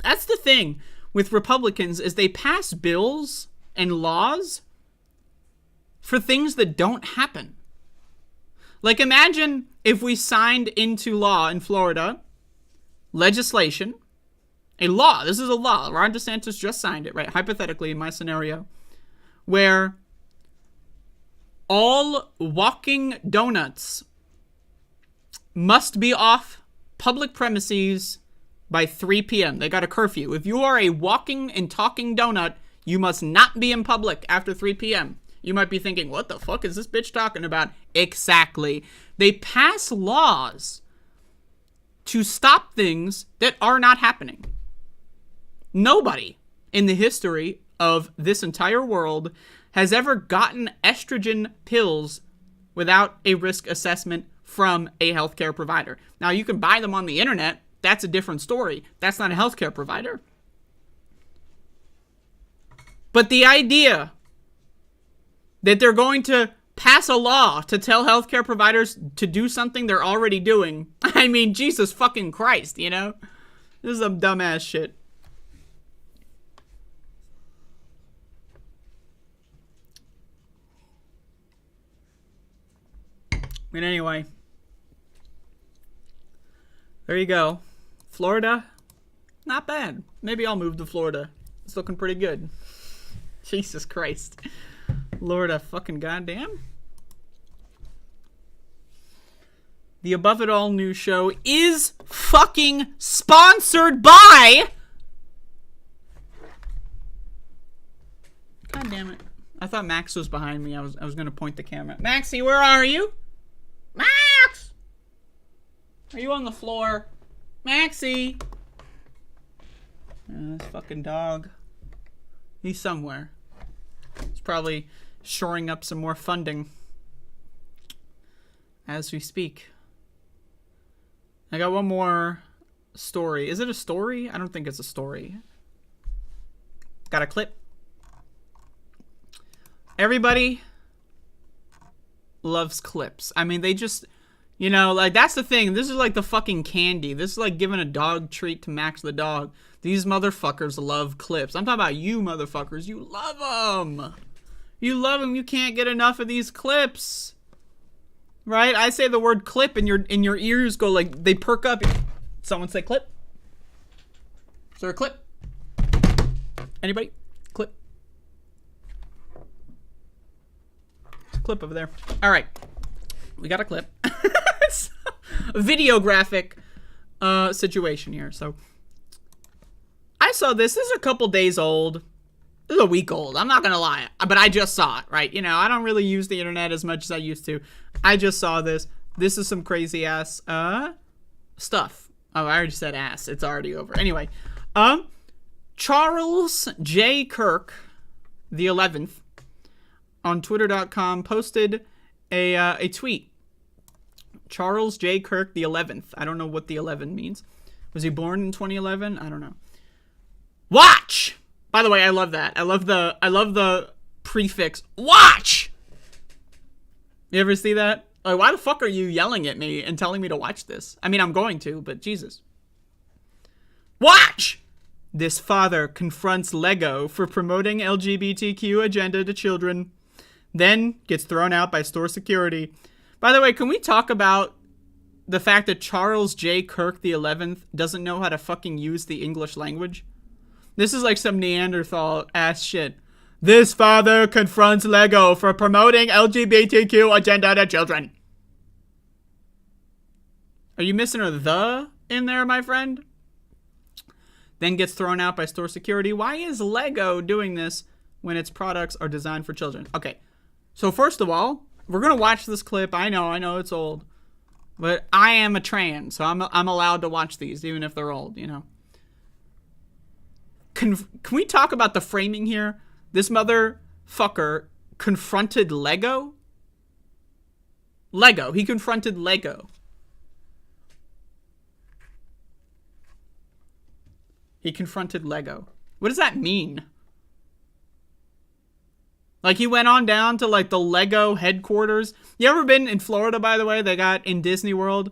That's the thing with Republicans, is they pass bills and laws for things that don't happen. Like, imagine if we signed into law in Florida legislation A law. This is a law. Ron DeSantis just signed it, right? Hypothetically, in my scenario, where all walking donuts must be off public premises by 3 p.m. They got a curfew. If you are a walking and talking donut, you must not be in public after 3 p.m. You might be thinking, what the fuck is this bitch talking about? Exactly. They pass laws to stop things that are not happening. Nobody in the history of this entire world has ever gotten estrogen pills without a risk assessment from a healthcare provider. Now, you can buy them on the internet. That's a different story. That's not a healthcare provider. But the idea that they're going to pass a law to tell healthcare providers to do something they're already doing, I mean, Jesus fucking Christ, you know? This is some dumbass shit. But anyway, there you go. Florida, not bad. Maybe I'll move to Florida. It's looking pretty good. Jesus Christ. Lord of fucking goddamn. The Above It All news show is fucking sponsored by... God damn it. I thought Max was behind me. I was going to point the camera. Maxie, where are you? Max! Are you on the floor? Maxie! This fucking dog. He's somewhere. He's probably shoring up some more funding as we speak. I got one more story. Is it a story? I don't think it's a story. Got a clip. Everybody loves clips. I mean, they just, you know, like, that's the thing. This is like the fucking candy. This is like giving a dog treat to Max the dog. These motherfuckers love clips. I'm talking about you motherfuckers. You love them. You love them. You can't get enough of these clips. Right? I say the word clip and your ears go like, they perk up. Someone say clip. Is there a clip? Anybody? Clip. There's a clip over there. All right. We got a clip. It's a videographic situation here. So I saw this. This is a couple days old. This is a week old. I'm not going to lie. But I just saw it, right? You know, I don't really use the internet as much as I used to. I just saw this. This is some crazy ass stuff. Oh, I already said ass. It's already over. Anyway, Charles J. Kirk, the 11th, on Twitter.com posted a tweet. Charles J. Kirk, the 11th. I don't know what the 11 means. Was he born in 2011? I don't know. Watch! By the way, I love that. I love the prefix watch. You ever see that? Like, why the fuck are you yelling at me and telling me to watch this? I mean, I'm going to, but Jesus. Watch! This father confronts Lego for promoting LGBTQ agenda to children, then gets thrown out by store security. By the way, can we talk about the fact that Charles J. Kirk the 11th doesn't know how to fucking use the English language? This is like some Neanderthal ass shit. This father confronts Lego for promoting LGBTQ agenda to children. Are you missing a the in there, my friend? Then gets thrown out by store security. Why is Lego doing this when its products are designed for children? Okay, so first of all, we're going to watch this clip. I know it's old. But I am a trans, so I'm allowed to watch these, even if they're old, you know. Can we talk about the framing here? This motherfucker confronted Lego? Lego. He confronted Lego. He confronted Lego. What does that mean? Like, he went on down to, like, the Lego headquarters. You ever been in Florida, by the way? They got in Disney World.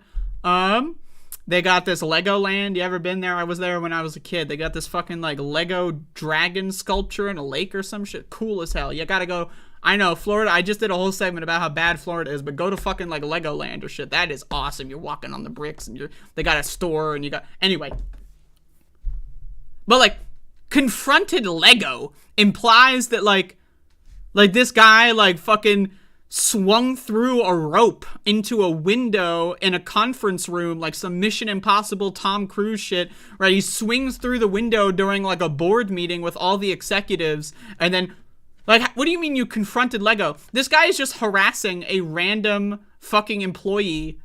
They got this Legoland. You ever been there? I was there when I was a kid. They got this fucking, like, Lego dragon sculpture in a lake or some shit. Cool as hell. You gotta go. I know, Florida. I just did a whole segment about how bad Florida is, but go to fucking, like, Legoland or shit. That is awesome. You're walking on the bricks, and they got a store, and you got... Anyway. But, like, confronted Lego implies that, like this guy, like, fucking swung through a rope into a window in a conference room, like some Mission Impossible Tom Cruise shit, right? He swings through the window during, like, a board meeting with all the executives, and then, like, what do you mean you confronted Lego? This guy is just harassing a random fucking employee,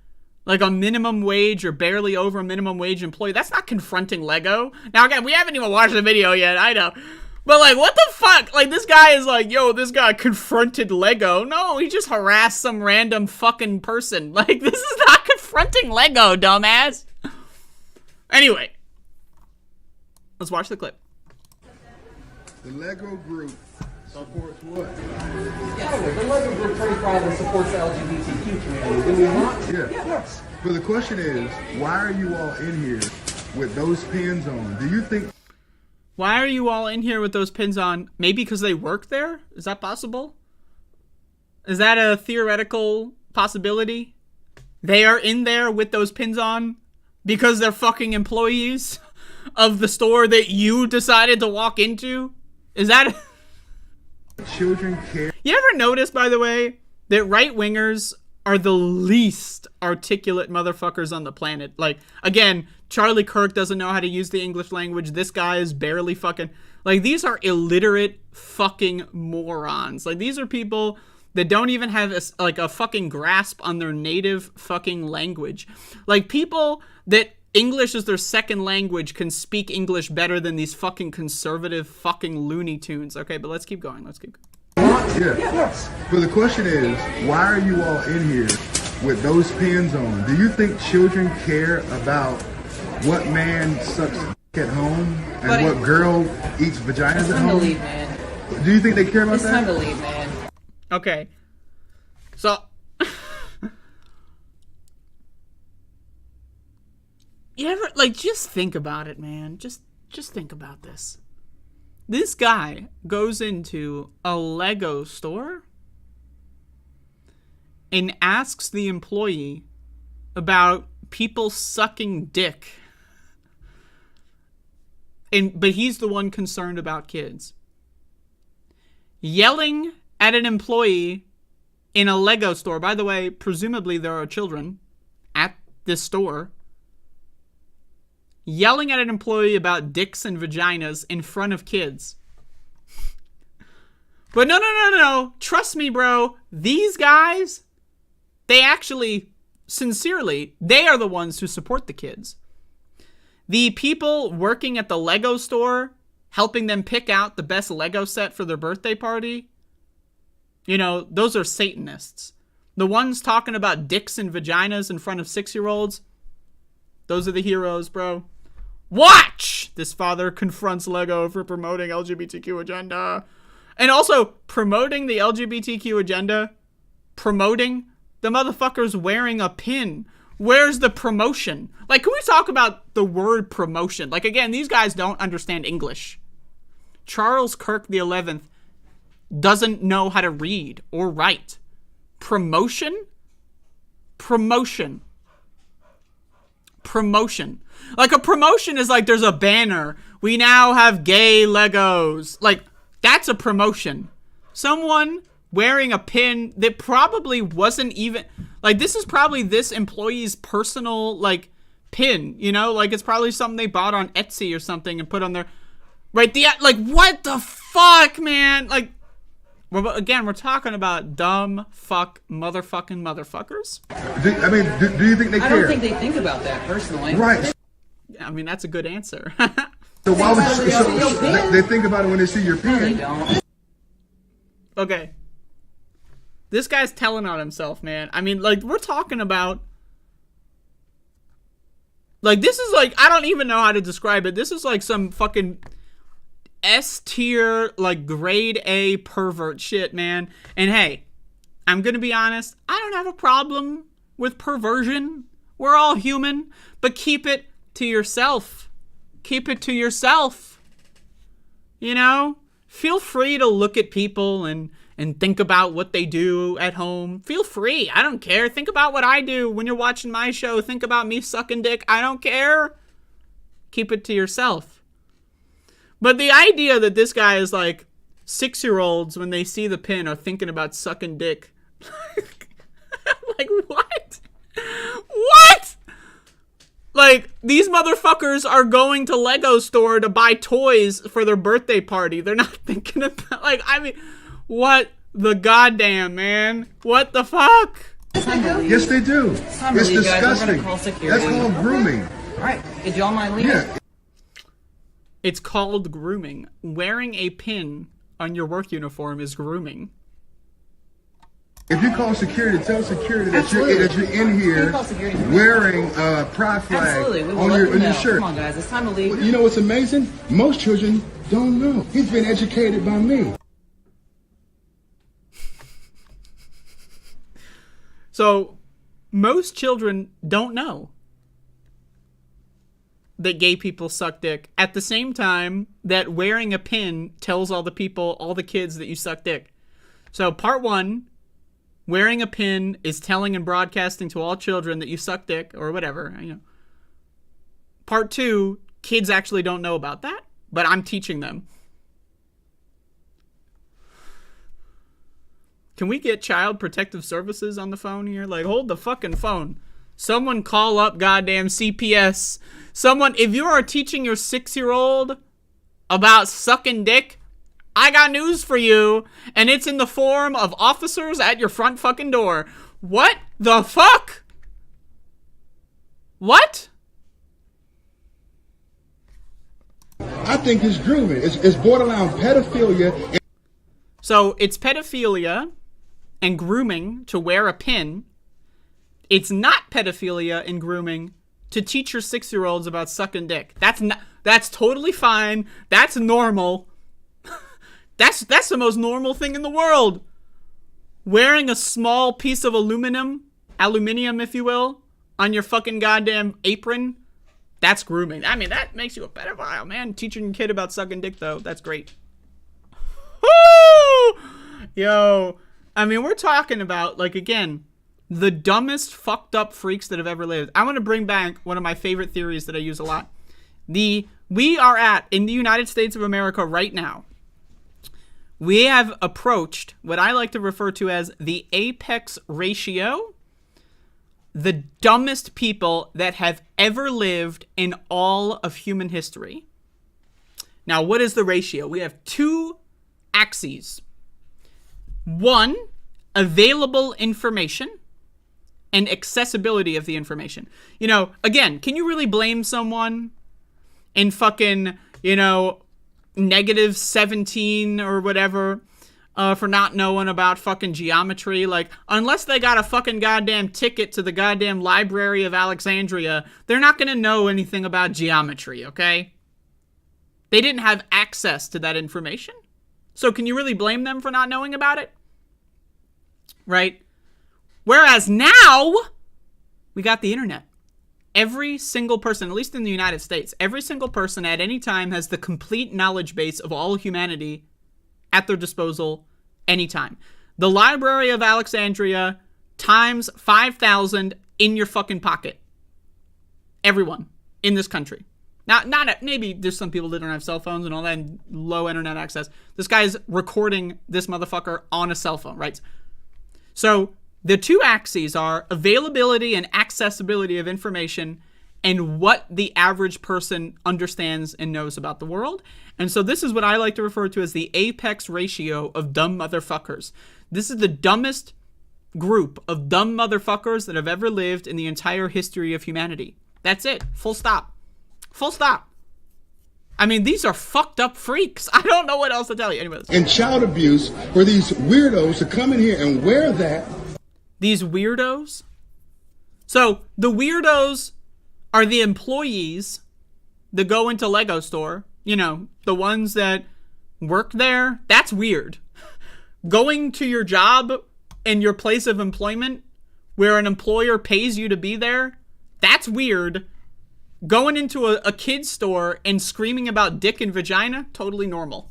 like a minimum wage or barely over minimum wage employee. That's not confronting Lego. Now, again, we haven't even watched the video yet, I know. But, like, what the fuck? Like, this guy is like, yo, this guy confronted Lego. No, he just harassed some random fucking person. Like, this is not confronting Lego, dumbass. Anyway. Let's watch the clip. The Lego group supports what? Yeah, the Lego group very proudly supports the LGBTQ community. Do we not? Yeah. Yes. But the question is, why are you all in here with those pins on? Do you think... Why are you all in here with those pins on? Maybe because they work there? Is that possible? Is that a theoretical possibility? They are in there with those pins on because they're fucking employees of the store that you decided to walk into? Is that... Children care. You ever notice, by the way, that right-wingers are the least articulate motherfuckers on the planet? Like, again, Charlie Kirk doesn't know how to use the English language. This guy is barely fucking... Like, these are illiterate fucking morons. Like, these are people that don't even have a fucking grasp on their native fucking language. Like, people that English is their second language can speak English better than these fucking conservative fucking Looney Tunes. Okay, but let's keep going. Let's keep going. Yeah. Yes. But the question is, why are you all in here with those pins on? Do you think children care about what man sucks at home and what girl eats vaginas at home? Leave, man. Do you think they care about it's that? It's time to leave, man. Okay. So... You ever, like, just think about it, man. Just think about this. This guy goes into a Lego store and asks the employee about people sucking dick. But he's the one concerned about kids. Yelling at an employee in a Lego store. By the way, presumably there are children at this store. Yelling at an employee about dicks and vaginas in front of kids. But no. Trust me, bro. These guys, they actually, sincerely, they are the ones who support the kids. The people working at the Lego store, helping them pick out the best Lego set for their birthday party, you know, those are Satanists. The ones talking about dicks and vaginas in front of 6-year-olds, those are the heroes, bro. Watch! This father confronts Lego for promoting LGBTQ agenda. And also, promoting the LGBTQ agenda, promoting the motherfuckers wearing a pin. Where's the promotion? Like, can we talk about the word promotion? Like, again, these guys don't understand English. Charles Kirk the 11th doesn't know how to read or write. Promotion? Promotion. Promotion. Like, a promotion is like there's a banner. We now have gay Legos. Like, that's a promotion. Someone wearing a pin that probably wasn't even... Like, this is probably this employee's personal, like, pin, you know? Like, it's probably something they bought on Etsy or something and put on their... Right, like, what the fuck, man? Like, again, we're talking about dumb fuck motherfucking motherfuckers. Do you think they care? I don't think they think about that, personally. Right. I mean, that's a good answer. So why would they think about it when they see your pin? They don't. Okay. This guy's telling on himself, man. I mean, like, we're talking about... Like, this is like... I don't even know how to describe it. This is like some fucking S-tier, like, grade A pervert shit, man. And hey, I'm gonna be honest. I don't have a problem with perversion. We're all human. But keep it to yourself. Keep it to yourself. You know? Feel free to look at people and think about what they do at home. Feel free. I don't care. Think about what I do when you're watching my show. Think about me sucking dick. I don't care. Keep it to yourself. But the idea that this guy is like 6-year-olds when they see the pin are thinking about sucking dick. Like, what? What? Like, these motherfuckers are going to Lego store to buy toys for their birthday party. They're not thinking about, like, I mean, what the goddamn, man? What the fuck? Yes, they do. It's disgusting. That's called grooming. All right. Did y'all mind leaving? Yeah. It's called grooming. Wearing a pin on your work uniform is grooming. If you call security, tell security that you're in here wearing a pride flag Absolutely. We will on let your them know. shirt. Come on, guys. It's time to leave. You know what's amazing? Most children don't know. He's been educated by me. So, most children don't know that gay people suck dick at the same time that wearing a pin tells all the people, all the kids that you suck dick. So, part 1, wearing a pin is telling and broadcasting to all children that you suck dick or whatever, you know. Part 2, kids actually don't know about that, but I'm teaching them. Can we get Child Protective Services on the phone here? Like, hold the fucking phone. Someone call up goddamn CPS. Someone, if you are teaching your 6-year-old about sucking dick, I got news for you. And it's in the form of officers at your front fucking door. What the fuck? What? I think it's grooming. It's borderline pedophilia. So it's pedophilia and grooming to wear a pin. It's not pedophilia and grooming to teach your 6-year-olds about sucking dick. That's totally fine. That's normal. That's the most normal thing in the world. Wearing a small piece of aluminium if you will, on your fucking goddamn apron, that's grooming. I mean, that makes you a pedophile, man. Teaching your kid about sucking dick, though, that's great. Woo! Yo, I mean, we're talking about, like, again, the dumbest fucked up freaks that have ever lived. I want to bring back one of my favorite theories that I use a lot. We are at, in the United States of America right now, we have approached what I like to refer to as the apex ratio, the dumbest people that have ever lived in all of human history. Now, what is the ratio? We have 2 axes. 1, available information and accessibility of the information. You know, again, can you really blame someone in fucking, you know, -17 or whatever for not knowing about fucking geometry? Like, unless they got a fucking goddamn ticket to the goddamn Library of Alexandria, they're not gonna know anything about geometry, okay? They didn't have access to that information. So can you really blame them for not knowing about it? Right? Whereas now, we got the internet. Every single person, at least in the United States, every single person at any time has the complete knowledge base of all humanity at their disposal anytime. The Library of Alexandria times 5,000 in your fucking pocket. Everyone in this country. Now, maybe there's some people that don't have cell phones and all that and low internet access. This guy's recording this motherfucker on a cell phone, right? So the 2 axes are availability and accessibility of information and what the average person understands and knows about the world. And so this is what I like to refer to as the apex ratio of dumb motherfuckers. This is the dumbest group of dumb motherfuckers that have ever lived in the entire history of humanity. That's it. Full stop. Full stop. I mean, these are fucked up freaks. I don't know what else to tell you. Anyways. And child abuse for these weirdos to come in here and wear that. These weirdos? So, the weirdos are the employees that go into Lego store. You know, the ones that work there. That's weird. Going to your job and your place of employment where an employer pays you to be there, that's weird. Going into a kid's store and screaming about dick and vagina, totally normal.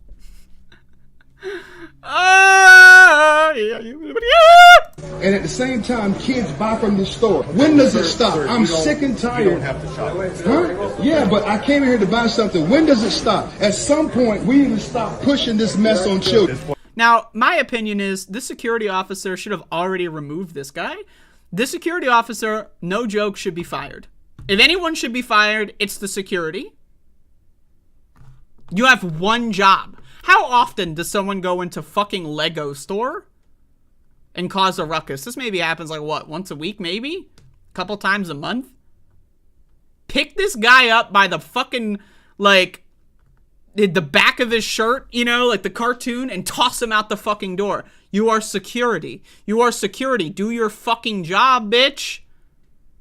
And at the same time, kids buy from the store. When does it stop? I'm sick and tired. You don't have to shop. Huh? Yeah, but I came here to buy something. When does it stop? At some point, we need to stop pushing this mess on children. Now, my opinion is this security officer should have already removed this guy. This security officer, no joke, should be fired. If anyone should be fired, it's the security. You have one job. How often does someone go into fucking Lego store and cause a ruckus? This maybe happens like, what, once a week maybe? A couple times a month? Pick this guy up by the fucking, like, the back of his shirt, you know, like the cartoon, and toss him out the fucking door. You are security. You are security. Do your fucking job, bitch.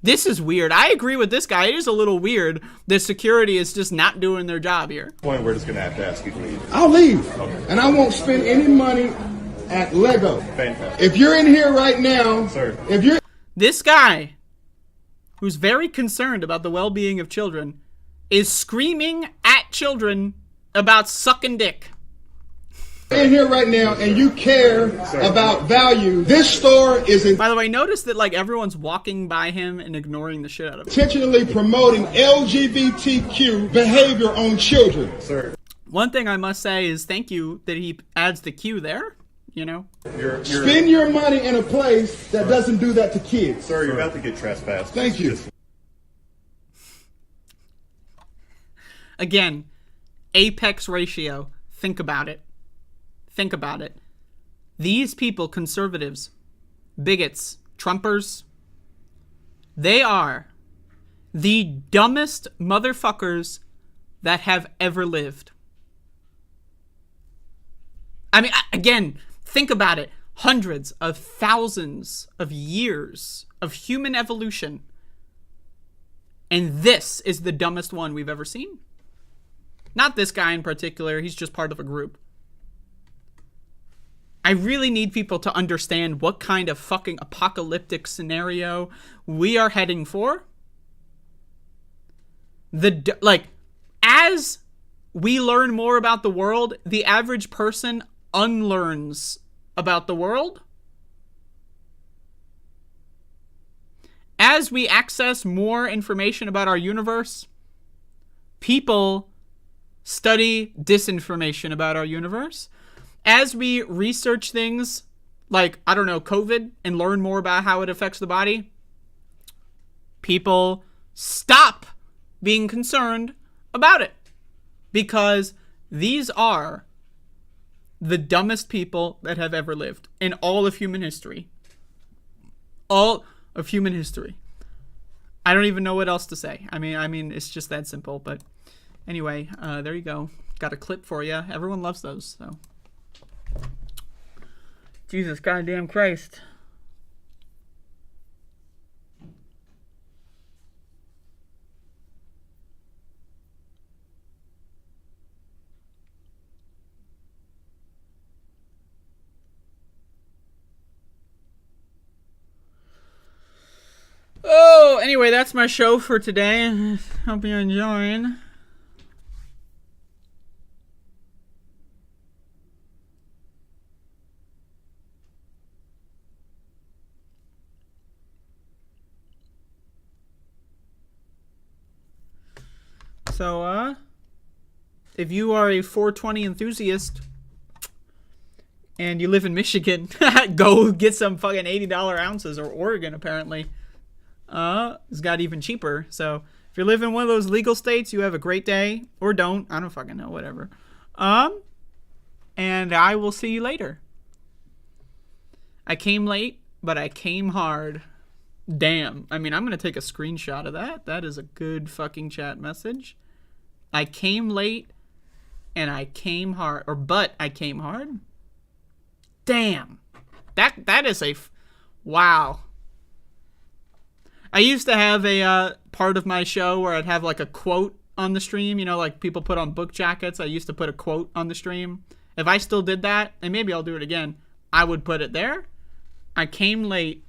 This is weird. I agree with this guy. It is a little weird that security is just not doing their job here. Point, we're just going to have to ask you to leave. I'll leave. Okay. And I won't spend any money at Lego. Fantastic. If you're in here right now, sir. If you're this guy, who's very concerned about the well-being of children, is screaming at children about sucking dick. In here right now and you care about value, this store is by the way, notice that like everyone's walking by him and ignoring the shit out of him. Intentionally promoting LGBTQ behavior on children. Sir. One thing I must say is thank you that he adds the Q there, you know. Spend your money in a place that doesn't do that to kids. Sir, you're about to get trespassed. Thank you. Again, apex ratio. Think about it. Think about it. These people, conservatives, bigots, Trumpers, they are the dumbest motherfuckers that have ever lived. I mean, again, think about it. Hundreds of thousands of years of human evolution. And this is the dumbest one we've ever seen. Not this guy in particular. He's just part of a group. I really need people to understand what kind of fucking apocalyptic scenario we are heading for. As we learn more about the world, the average person unlearns about the world. As we access more information about our universe, people study disinformation about our universe. As we research things like, I don't know, COVID, and learn more about how it affects the body, people stop being concerned about it. Because these are the dumbest people that have ever lived in all of human history. All of human history. I don't even know what else to say. I mean, it's just that simple. But anyway, there you go. Got a clip for you. Everyone loves those, so. Jesus goddamn Christ. Oh, anyway, that's my show for today. Hope you're enjoying. So, if you are a 420 enthusiast and you live in Michigan, go get some fucking $80 ounces, or Oregon, apparently. It's got even cheaper. So, if you live in one of those legal states, you have a great day. Or don't. I don't fucking know. Whatever. And I will see you later. I came late, but I came hard. Damn. I mean, I'm going to take a screenshot of that. That is a good fucking chat message. I came late and I came hard. But I came hard? Damn. That is a... Wow. I used to have a part of my show where I'd have like a quote on the stream. You know, like people put on book jackets. I used to put a quote on the stream. If I still did that, and maybe I'll do it again, I would put it there. I came late,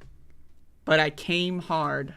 but I came hard.